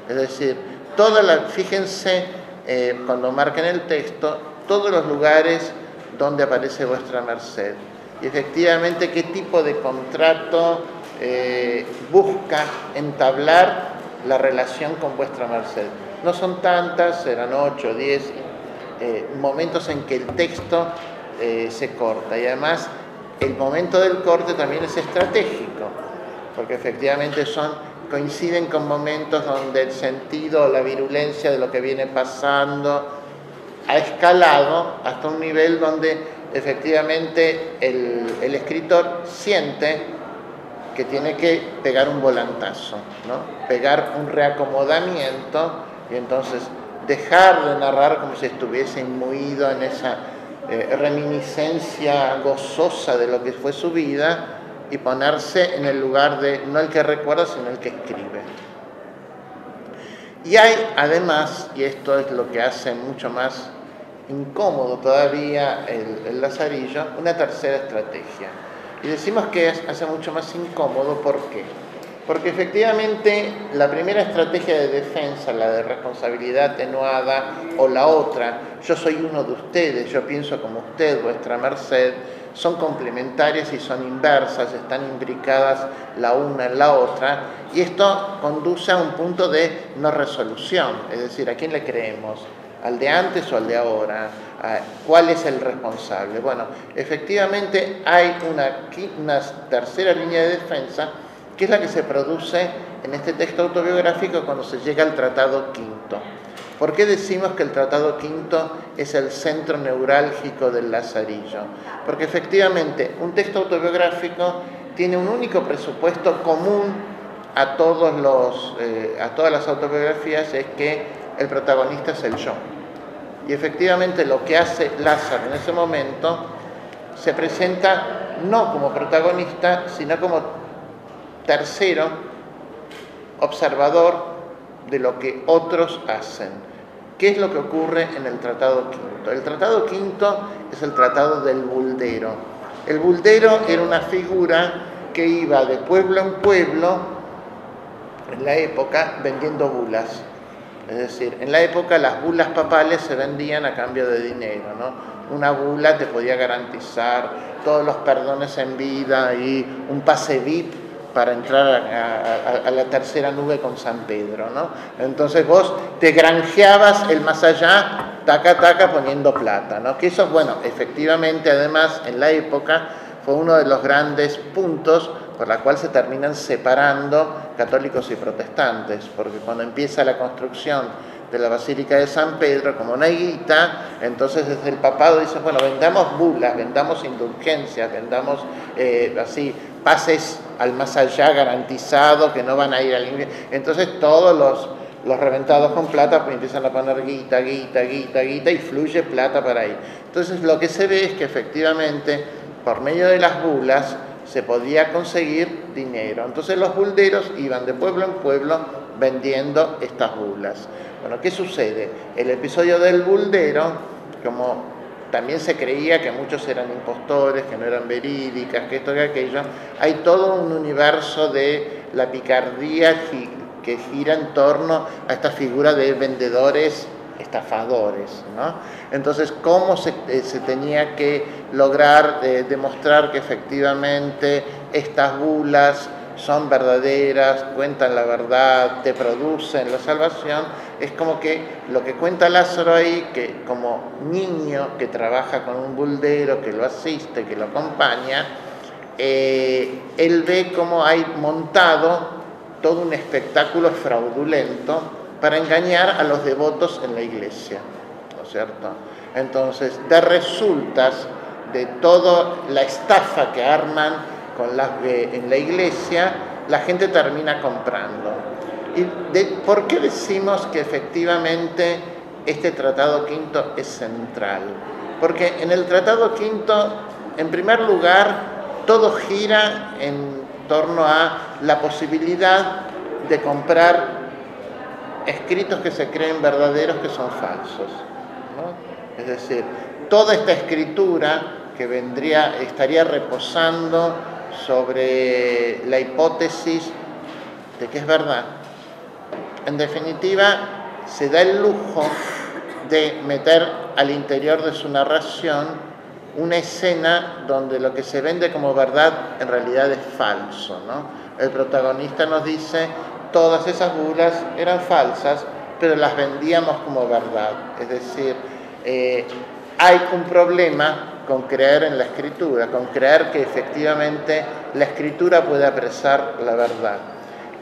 Speaker 1: Es decir, fíjense, cuando marquen el texto, todos los lugares donde aparece vuestra merced. Y efectivamente, qué tipo de contrato busca entablar la relación con vuestra merced. No son tantas, serán 8 o 10 momentos en que el texto se corta, y además el momento del corte también es estratégico, porque efectivamente coinciden con momentos donde el sentido o la virulencia de lo que viene pasando ha escalado hasta un nivel donde efectivamente el escritor siente que tiene que pegar un volantazo, ¿no? Pegar un reacomodamiento, y entonces dejar de narrar como si estuviese imbuido en esa reminiscencia gozosa de lo que fue su vida, y ponerse en el lugar de no el que recuerda, sino el que escribe. Y hay además, y esto es lo que hace mucho más incómodo todavía el Lazarillo, una tercera estrategia. Y decimos que hace mucho más incómodo, ¿por qué? Porque efectivamente la primera estrategia de defensa, la de responsabilidad atenuada, o la otra, yo soy uno de ustedes, yo pienso como usted, vuestra merced, son complementarias y son inversas, están imbricadas la una en la otra, y esto conduce a un punto de no resolución, es decir, ¿a quién le creemos? ¿Al de antes o al de ahora? ¿Cuál es el responsable? Bueno, efectivamente hay una tercera línea de defensa, que es la que se produce en este texto autobiográfico cuando se llega al Tratado Quinto. ¿Por qué decimos que el Tratado Quinto es el centro neurálgico del Lazarillo? Porque efectivamente un texto autobiográfico tiene un único presupuesto común a todas las autobiografías, es que el protagonista es el yo. Y efectivamente lo que hace Lázaro en ese momento se presenta no como protagonista, sino como tercero, observador de lo que otros hacen. ¿Qué es lo que ocurre en el Tratado Quinto? El Tratado Quinto es el Tratado del Buldero. El buldero era una figura que iba de pueblo en pueblo en la época vendiendo bulas. Es decir, en la época las bulas papales se vendían a cambio de dinero, ¿no? Una bula te podía garantizar todos los perdones en vida y un pase VIP para entrar a la tercera nube con San Pedro, ¿no? Entonces vos te granjeabas el más allá, taca, taca, poniendo plata, ¿no? Que eso, bueno, efectivamente, además, en la época fue uno de los grandes puntos por la cual se terminan separando católicos y protestantes, porque cuando empieza la construcción de la Basílica de San Pedro, como no hay guita, entonces desde el papado dicen, bueno, vendamos bulas, vendamos indulgencias, vendamos así pases al más allá garantizados que no van a ir al infierno. Entonces todos los reventados con plata pues empiezan a poner guita, guita, guita, guita, y fluye plata para ahí. Entonces lo que se ve es que efectivamente por medio de las bulas se podía conseguir dinero. Entonces los bulderos iban de pueblo en pueblo vendiendo estas bulas. Bueno, ¿qué sucede? El episodio del buldero, como también se creía que muchos eran impostores, que no eran verídicas, que esto y aquello, hay todo un universo de la picardía que gira en torno a esta figura de vendedores estafadores, ¿no? Entonces, ¿cómo se tenía que lograr demostrar que efectivamente estas bulas son verdaderas, cuentan la verdad, te producen la salvación? Es como que lo que cuenta Lázaro ahí, que como niño que trabaja con un buldero, que lo asiste, que lo acompaña, él ve cómo hay montado todo un espectáculo fraudulento para engañar a los devotos en la iglesia, ¿no es cierto? Entonces, de resultas de toda la estafa que arman en la iglesia, la gente termina comprando. ¿Y por qué decimos que efectivamente este Tratado Quinto es central? Porque en el Tratado Quinto, en primer lugar, todo gira en torno a la posibilidad de comprar escritos que se creen verdaderos que son falsos, ¿no? Es decir, toda esta escritura que estaría reposando sobre la hipótesis de que es verdad. En definitiva, se da el lujo de meter al interior de su narración una escena donde lo que se vende como verdad en realidad es falso, ¿no? El protagonista nos dice, todas esas bulas eran falsas, pero las vendíamos como verdad. Es decir, hay un problema con creer en la escritura, con creer que efectivamente la escritura puede apresar la verdad.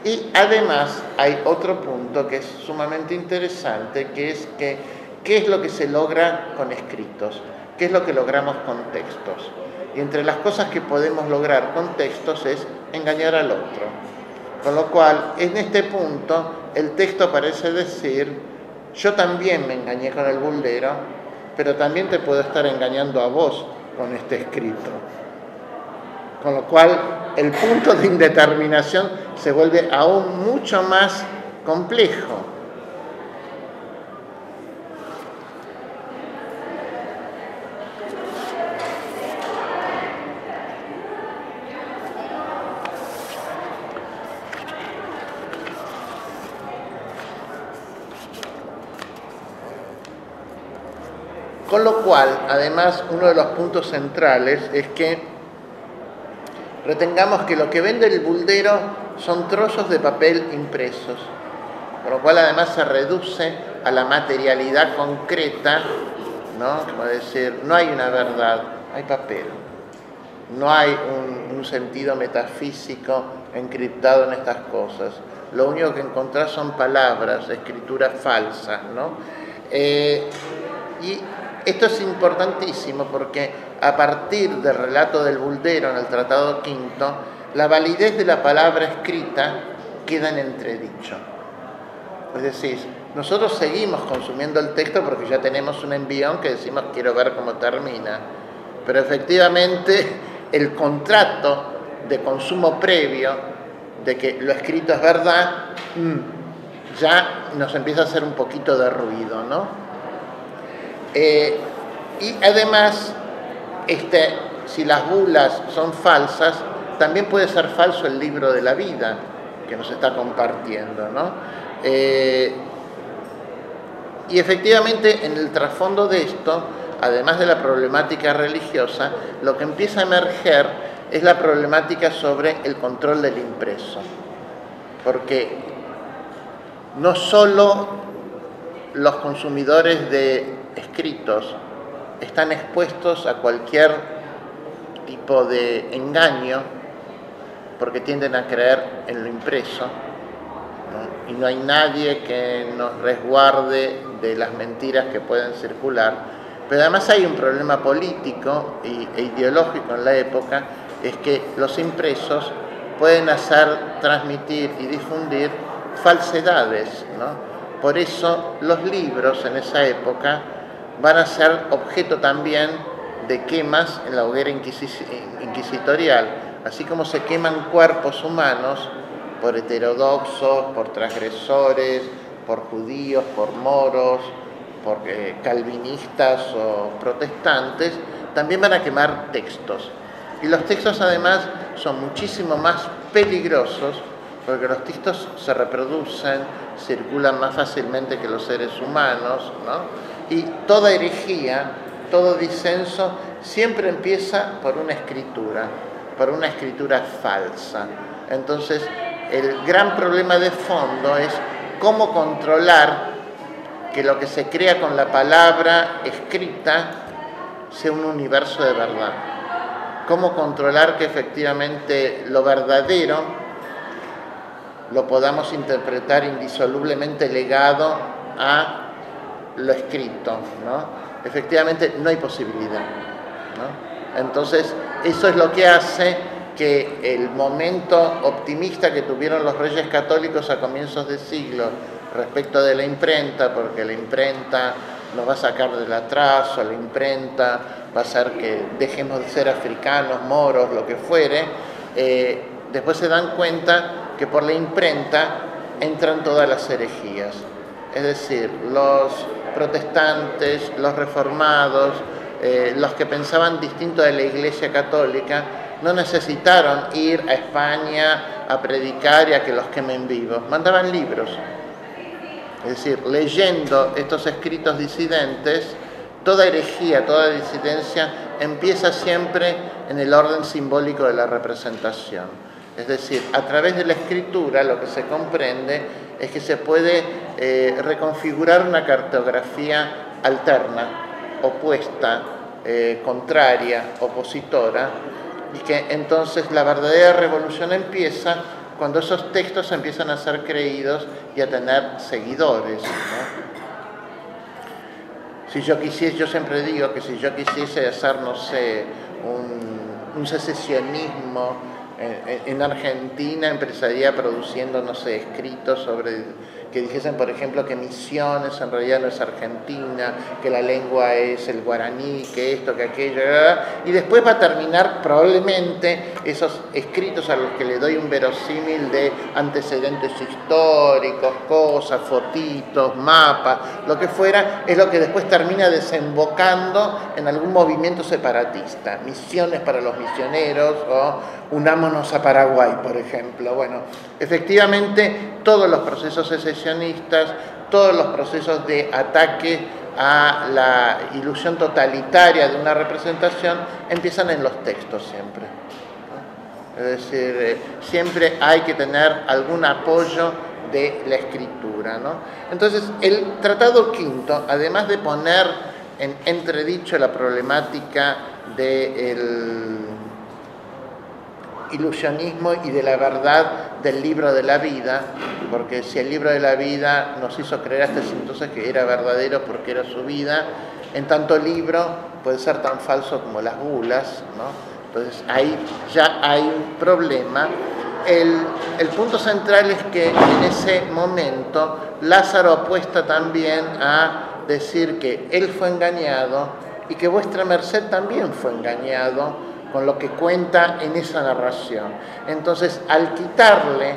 Speaker 1: Y además hay otro punto que es sumamente interesante, que es que ¿qué es lo que se logra con escritos? ¿Qué es lo que logramos con textos? Y entre las cosas que podemos lograr con textos es engañar al otro. Con lo cual, en este punto, el texto parece decir, yo también me engañé con el buldero, pero también te puedo estar engañando a vos con este escrito. Con lo cual, el punto de indeterminación se vuelve aún mucho más complejo. Con lo cual, además, uno de los puntos centrales es que retengamos que lo que vende el buldero son trozos de papel impresos, con lo cual además se reduce a la materialidad concreta, ¿no? Como decir, no hay una verdad, hay papel. No hay un sentido metafísico encriptado en estas cosas. Lo único que encontrás son palabras, escrituras falsas, ¿no? Y esto es importantísimo porque a partir del relato del buldero en el Tratado V, la validez de la palabra escrita queda en entredicho. Es decir, nosotros seguimos consumiendo el texto porque ya tenemos un envión que decimos quiero ver cómo termina, pero efectivamente el contrato de consumo previo de que lo escrito es verdad ya nos empieza a hacer un poquito de ruido, ¿no? Y además, si las bulas son falsas, también puede ser falso el libro de la vida que nos está compartiendo, ¿no? Y efectivamente, en el trasfondo de esto, además de la problemática religiosa, lo que empieza a emerger es la problemática sobre el control del impreso. Porque no solo los consumidores de escritos están expuestos a cualquier tipo de engaño porque tienden a creer en lo impreso, ¿no? Y no hay nadie que nos resguarde de las mentiras que pueden circular, pero además hay un problema político e ideológico en la época, es que los impresos pueden hacer transmitir y difundir falsedades, ¿no? Por eso los libros en esa época van a ser objeto también de quemas en la hoguera inquisitorial, así como se queman cuerpos humanos por heterodoxos, por transgresores, por judíos, por moros, por calvinistas o protestantes, también van a quemar textos. Y los textos además son muchísimo más peligrosos porque los textos se reproducen, circulan más fácilmente que los seres humanos, ¿no? Y toda herejía, todo disenso, siempre empieza por una escritura falsa. Entonces, el gran problema de fondo es cómo controlar que lo que se crea con la palabra escrita sea un universo de verdad. Cómo controlar que efectivamente lo verdadero lo podamos interpretar indisolublemente legado a lo escrito, ¿no? Efectivamente no hay posibilidad, ¿no? Entonces eso es lo que hace que el momento optimista que tuvieron los reyes católicos a comienzos de siglo respecto de la imprenta, porque la imprenta nos va a sacar del atraso, la imprenta va a hacer que dejemos de ser africanos, moros, lo que fuere, después se dan cuenta que por la imprenta entran todas las herejías. Es decir, los protestantes, los reformados, los que pensaban distinto de la Iglesia Católica, no necesitaron ir a España a predicar y a que los quemen vivos, mandaban libros. Es decir, leyendo estos escritos disidentes, toda herejía, toda disidencia empieza siempre en el orden simbólico de la representación. Es decir, a través de la escritura lo que se comprende es que se puede reconfigurar una cartografía alterna, opuesta, contraria, opositora, y que entonces la verdadera revolución empieza cuando esos textos empiezan a ser creídos y a tener seguidores, ¿no? Si yo quisiese, yo siempre digo que si yo quisiese hacer, no sé, un secesionismo en Argentina, empezaría produciendo, no sé, escritos sobre que dijesen, por ejemplo, que Misiones en realidad no es Argentina, que la lengua es el guaraní, que esto, que aquello, y después va a terminar probablemente esos escritos a los que le doy un verosímil de antecedentes históricos, cosas, fotitos, mapas, lo que fuera, es lo que después termina desembocando en algún movimiento separatista, Misiones para los misioneros o Unámonos a Paraguay, por ejemplo. Bueno, efectivamente todos los procesos secesionistas, todos los procesos de ataque a la ilusión totalitaria de una representación empiezan en los textos siempre, ¿no? Es decir, siempre hay que tener algún apoyo de la escritura, ¿no? Entonces, el Tratado Quinto, además de poner en entredicho la problemática del ilusionismo y de la verdad del libro de la vida, porque si el libro de la vida nos hizo creer hasta entonces que era verdadero porque era su vida, en tanto libro puede ser tan falso como las bulas, ¿no? Entonces ahí ya hay un problema. El punto central es que en ese momento Lázaro apuesta también a decir que él fue engañado y que vuestra merced también fue engañado con lo que cuenta en esa narración. Entonces, al quitarle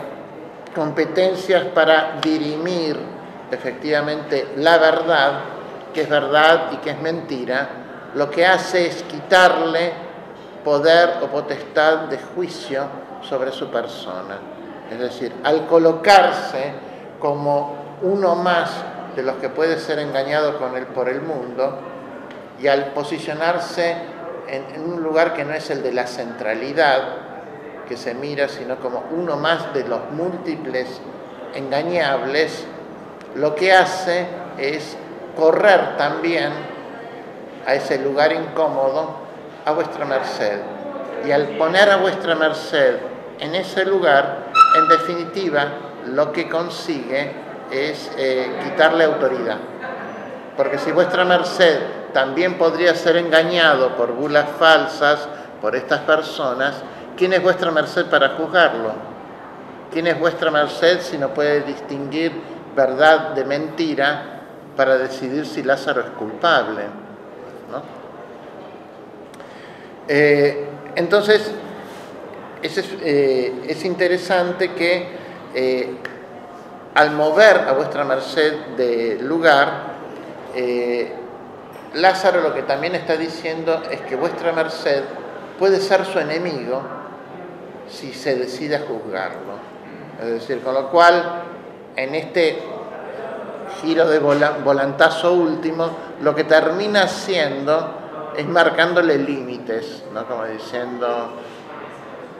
Speaker 1: competencias para dirimir efectivamente la verdad, que es verdad y que es mentira, lo que hace es quitarle poder o potestad de juicio sobre su persona. Es decir, al colocarse como uno más de los que puede ser engañado por el mundo y al posicionarse en un lugar que no es el de la centralidad que se mira, sino como uno más de los múltiples engañables, lo que hace es correr también a ese lugar incómodo a vuestra merced. Y al poner a vuestra merced en ese lugar, en definitiva, lo que consigue es quitarle autoridad. Porque si vuestra merced también podría ser engañado por bulas falsas, por estas personas, ¿quién es vuestra merced para juzgarlo? ¿Quién es vuestra merced si no puede distinguir verdad de mentira para decidir si Lázaro es culpable, ¿no? Entonces, es interesante que al mover a vuestra merced de lugar, Lázaro lo que también está diciendo es que vuestra merced puede ser su enemigo si se decide a juzgarlo. Es decir, con lo cual, en este giro de volantazo último, lo que termina haciendo es marcándole límites, ¿no? Como diciendo,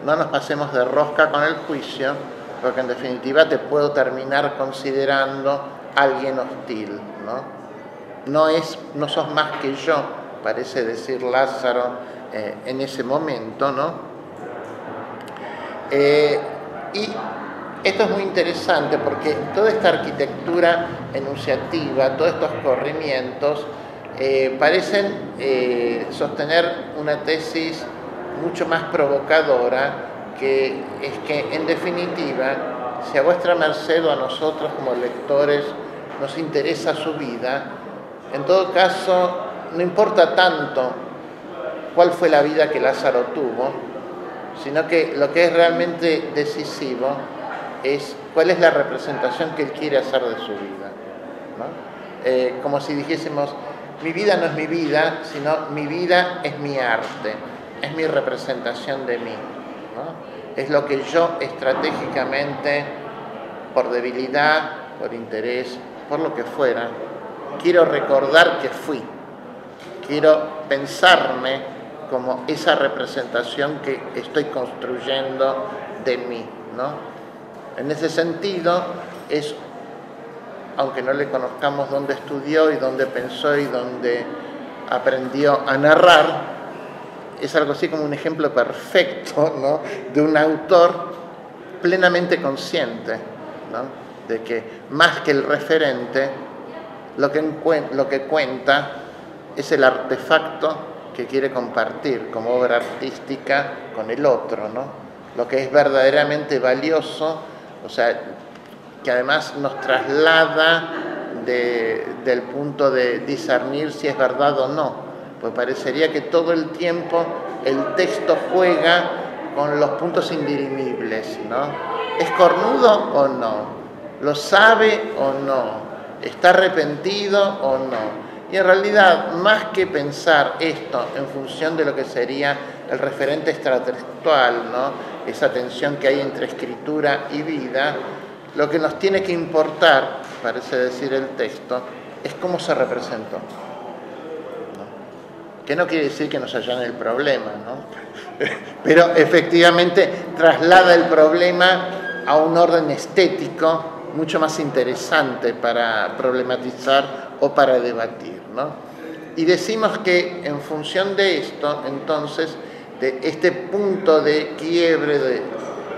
Speaker 1: no nos pasemos de rosca con el juicio, porque en definitiva te puedo terminar considerando alguien hostil, ¿no? No sos más que yo, parece decir Lázaro en ese momento, ¿no? Y esto es muy interesante porque toda esta arquitectura enunciativa, todos estos corrimientos, parecen sostener una tesis mucho más provocadora, que es que en definitiva, si a vuestra merced o a nosotros como lectores nos interesa su vida, en todo caso, no importa tanto cuál fue la vida que Lázaro tuvo, sino que lo que es realmente decisivo es cuál es la representación que él quiere hacer de su vida, ¿no? Como si dijésemos, mi vida no es mi vida, sino mi vida es mi arte, es mi representación de mí, ¿no? Es lo que yo estratégicamente, por debilidad, por interés, por lo que fuera, quiero recordar que fui, quiero pensarme como esa representación que estoy construyendo de mí, ¿no? En ese sentido, es, aunque no le conozcamos dónde estudió y dónde pensó y dónde aprendió a narrar, es algo así como un ejemplo perfecto, ¿no?, de un autor plenamente consciente, ¿no?, de que más que el referente, lo que cuenta es el artefacto que quiere compartir como obra artística con el otro, ¿no? Lo que es verdaderamente valioso, o sea, que además nos traslada del punto de discernir si es verdad o no, pues parecería que todo el tiempo el texto juega con los puntos indirimibles, ¿no? ¿Es cornudo o no? ¿Lo sabe o no? ¿Está arrepentido o no? Y en realidad, más que pensar esto en función de lo que sería el referente extratextual, ¿no?, esa tensión que hay entre escritura y vida, lo que nos tiene que importar, parece decir el texto, es cómo se representó, ¿no? Que no quiere decir que nos allane el problema, ¿no? Pero efectivamente traslada el problema a un orden estético mucho más interesante para problematizar o para debatir, ¿no? Y decimos que en función de esto, entonces, de este punto de quiebre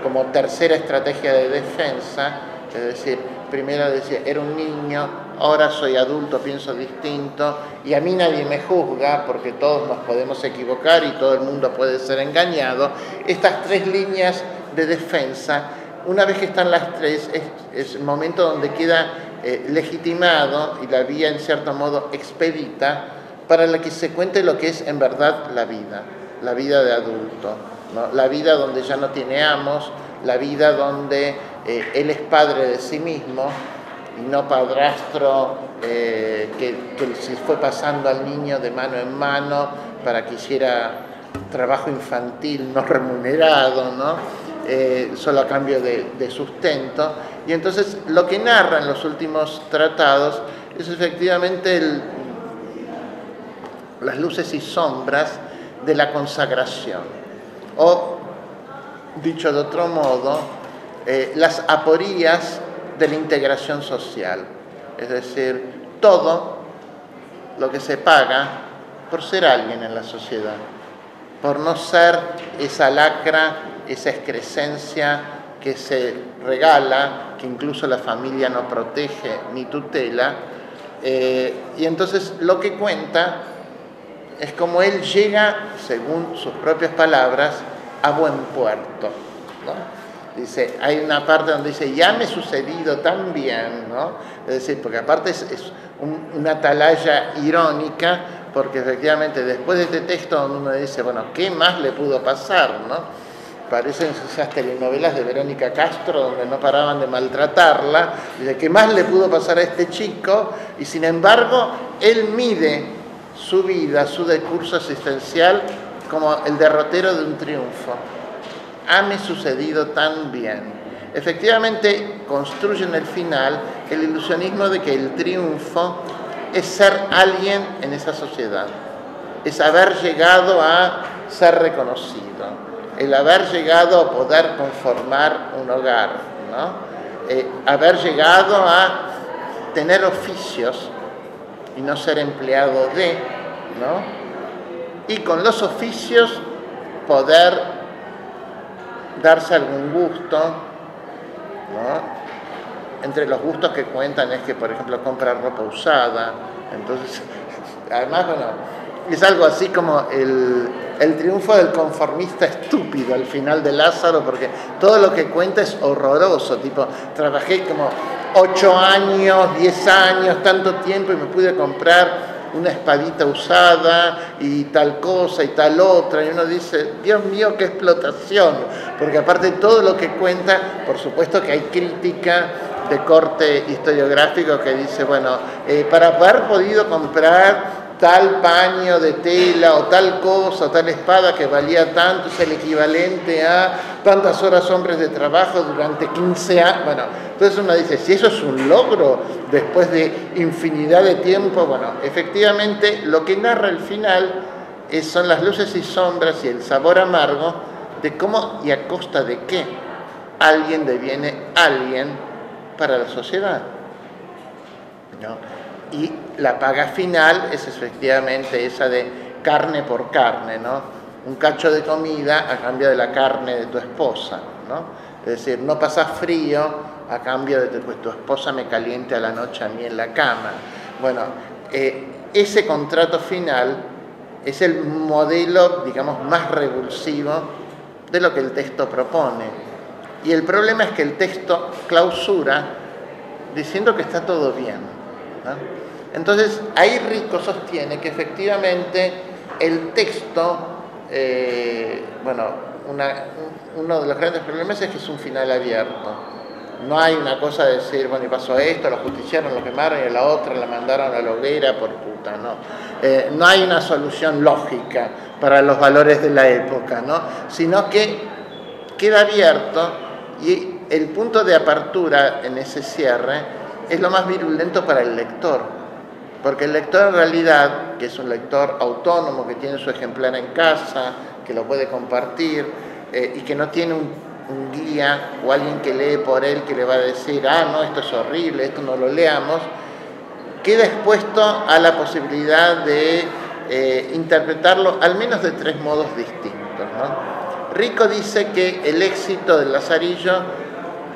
Speaker 1: como tercera estrategia de defensa, es decir, primero decía, era un niño, ahora soy adulto, pienso distinto, y a mí nadie me juzga porque todos nos podemos equivocar y todo el mundo puede ser engañado. Estas tres líneas de defensa, una vez que están las tres, es el momento donde queda legitimado y la vía en cierto modo expedita para la que se cuente lo que es en verdad la vida de adulto, ¿no? La vida donde ya no tiene amos, la vida donde él es padre de sí mismo y no padrastro que se fue pasando al niño de mano en mano para que hiciera trabajo infantil no remunerado, ¿no? Solo a cambio de sustento. Y entonces lo que narra en los últimos tratados es efectivamente las luces y sombras de la consagración, o dicho de otro modo, las aporías de la integración social, es decir, todo lo que se paga por ser alguien en la sociedad, por no ser esa lacra, esa excrescencia que se regala, que incluso la familia no protege ni tutela, y entonces lo que cuenta es como él llega, según sus propias palabras, a buen puerto, ¿no? Dice, hay una parte donde dice, ya me ha sucedido tan bien, ¿no? Es decir, porque aparte es una atalaya irónica, porque efectivamente después de este texto donde uno dice, bueno, ¿qué más le pudo pasar, no? Parecen esas telenovelas de Verónica Castro donde no paraban de maltratarla. Dice, ¿qué más le pudo pasar a este chico? Y sin embargo, él mide su vida, su discurso existencial como el derrotero de un triunfo. Hame sucedido tan bien. Efectivamente, construye en el final el ilusionismo de que el triunfo es ser alguien en esa sociedad, es haber llegado a ser reconocido, el haber llegado a poder conformar un hogar, ¿no? Haber llegado a tener oficios y no ser empleado de, ¿no? Y con los oficios poder darse algún gusto, ¿no? Entre los gustos que cuentan es que, por ejemplo, comprar ropa usada. Entonces, además, bueno, es algo así como el triunfo del conformista estúpido al final de Lázaro, porque todo lo que cuenta es horroroso, tipo, trabajé como 8 años, 10 años, tanto tiempo y me pude comprar una espadita usada y tal cosa y tal otra, y uno dice, Dios mío, qué explotación, porque aparte de todo lo que cuenta, por supuesto que hay crítica de corte historiográfico que dice, bueno, para haber podido comprar tal paño de tela o tal cosa, o tal espada que valía tanto, es el equivalente a tantas horas hombres de trabajo durante 15 años. Bueno, entonces uno dice, si eso es un logro después de infinidad de tiempo, bueno, efectivamente lo que narra el final son las luces y sombras y el sabor amargo de cómo y a costa de qué alguien deviene alguien para la sociedad, ¿no? Y la paga final es efectivamente esa de carne por carne, ¿no? Un cacho de comida a cambio de la carne de tu esposa, ¿no? Es decir, no pasas frío a cambio de que pues, tu esposa me caliente a la noche a mí en la cama. Bueno, ese contrato final es el modelo, digamos, más revulsivo de lo que el texto propone. Y el problema es que el texto clausura diciendo que está todo bien, ¿no? Entonces, ahí Rico sostiene que efectivamente el texto, uno de los grandes problemas es que es un final abierto. No hay una cosa de decir, bueno, y pasó esto, lo justiciaron, lo quemaron, y a la otra la mandaron a la hoguera por puta, ¿no? No hay una solución lógica para los valores de la época, ¿no? Sino que queda abierto y el punto de apertura en ese cierre es lo más virulento para el lector. Porque el lector en realidad, que es un lector autónomo, que tiene su ejemplar en casa, que lo puede compartir y que no tiene un guía o alguien que lee por él que le va a decir, ah, no, esto es horrible, esto no lo leamos, queda expuesto a la posibilidad de interpretarlo al menos de tres modos distintos, ¿no? Rico dice que el éxito del Lazarillo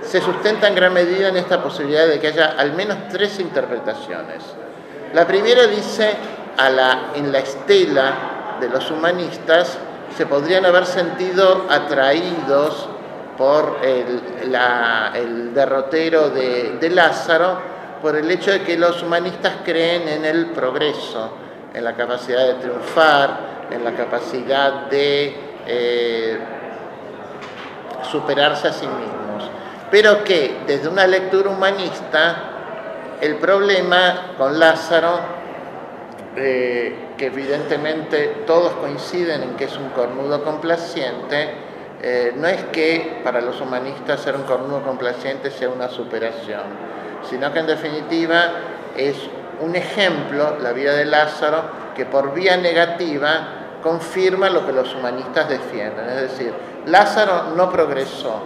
Speaker 1: se sustenta en gran medida en esta posibilidad de que haya al menos tres interpretaciones. La primera dice, en la estela de los humanistas, se podrían haber sentido atraídos por el derrotero de Lázaro, por el hecho de que los humanistas creen en el progreso, en la capacidad de triunfar, en la capacidad de superarse a sí mismos. Pero que desde una lectura humanista, el problema con Lázaro, que evidentemente todos coinciden en que es un cornudo complaciente, no es que para los humanistas ser un cornudo complaciente sea una superación, sino que en definitiva es un ejemplo, la vida de Lázaro, que por vía negativa confirma lo que los humanistas defienden. Es decir, Lázaro no progresó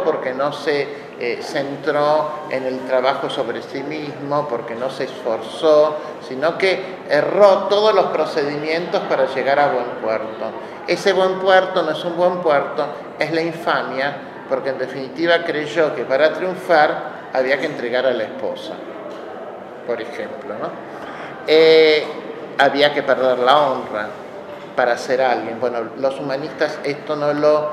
Speaker 1: porque no se centró en el trabajo sobre sí mismo, porque no se esforzó, sino que erró todos los procedimientos para llegar a buen puerto. Ese buen puerto no es un buen puerto, es la infamia, porque en definitiva creyó que para triunfar había que entregar a la esposa, por ejemplo, ¿no? Había que perder la honra para ser alguien. Bueno, los humanistas esto no lo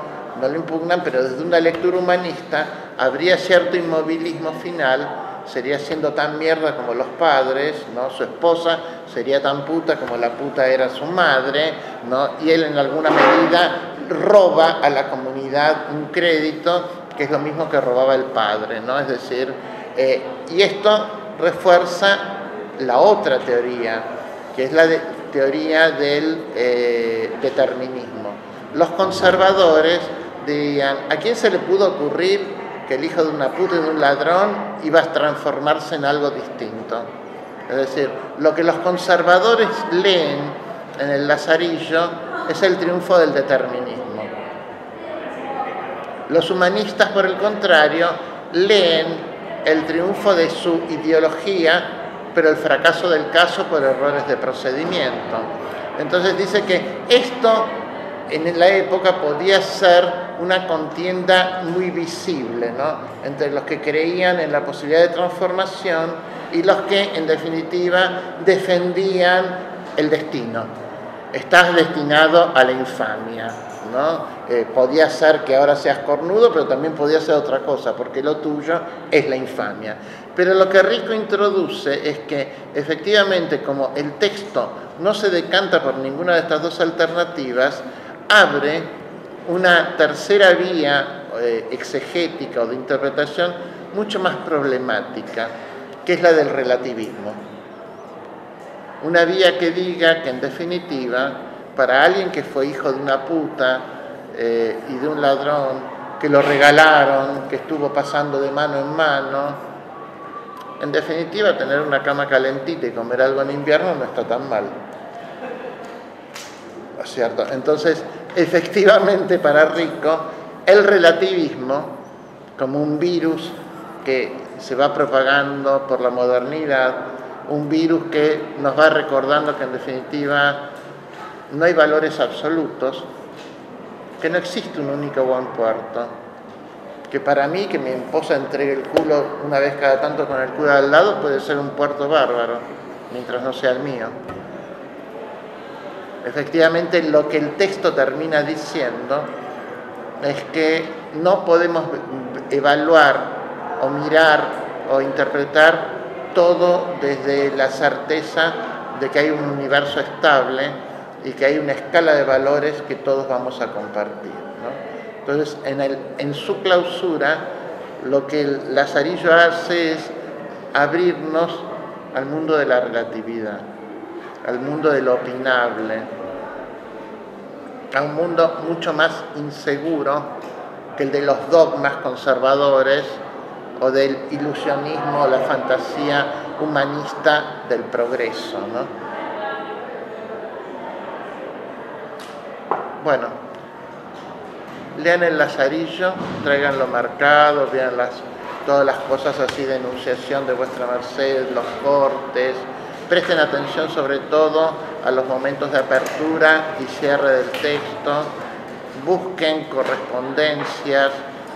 Speaker 1: impugnan, pero desde una lectura humanista habría cierto inmovilismo final, sería siendo tan mierda como los padres, ¿no? Su esposa sería tan puta como la puta era su madre, ¿no? Y él en alguna medida roba a la comunidad un crédito, que es lo mismo que robaba el padre, ¿no? Es decir, y esto refuerza la otra teoría, que es la teoría del determinismo. Los conservadores dirían, ¿a quién se le pudo ocurrir que el hijo de una puta y de un ladrón iba a transformarse en algo distinto? Es decir, lo que los conservadores leen en el Lazarillo es el triunfo del determinismo. Los humanistas, por el contrario, leen el triunfo de su ideología, pero el fracaso del caso por errores de procedimiento. Entonces dice que esto en la época podía ser una contienda muy visible, ¿no? Entre los que creían en la posibilidad de transformación y los que, en definitiva, defendían el destino. Estás destinado a la infamia, ¿no? Podía ser que ahora seas cornudo, pero también podía ser otra cosa, porque lo tuyo es la infamia. Pero lo que Rico introduce es que, efectivamente, como el texto no se decanta por ninguna de estas dos alternativas, abre una tercera vía exegética o de interpretación mucho más problemática, que es la del relativismo. Una vía que diga que, en definitiva, para alguien que fue hijo de una puta y de un ladrón, que lo regalaron, que estuvo pasando de mano en mano, en definitiva, tener una cama calentita y comer algo en invierno no está tan mal. ¿Cierto? Entonces, efectivamente, para Rico, el relativismo como un virus que se va propagando por la modernidad, un virus que nos va recordando que en definitiva no hay valores absolutos, que no existe un único buen puerto, que para mí que mi esposa entregue el culo una vez cada tanto con el cura al lado puede ser un puerto bárbaro, mientras no sea el mío. Efectivamente, lo que el texto termina diciendo es que no podemos evaluar o mirar o interpretar todo desde la certeza de que hay un universo estable y que hay una escala de valores que todos vamos a compartir, ¿no? Entonces, en su clausura, lo que el Lazarillo hace es abrirnos al mundo de la relatividad, al mundo de lo opinable, a un mundo mucho más inseguro que el de los dogmas conservadores o del ilusionismo o la fantasía humanista del progreso, ¿no? Bueno, lean el Lazarillo, tráiganlo marcado, vean todas las cosas así de enunciación de vuestra merced, los cortes, presten atención sobre todo a los momentos de apertura y cierre del texto, busquen correspondencias,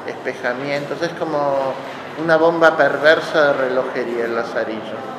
Speaker 1: espejamientos, es como una bomba perversa de relojería el Lazarillo.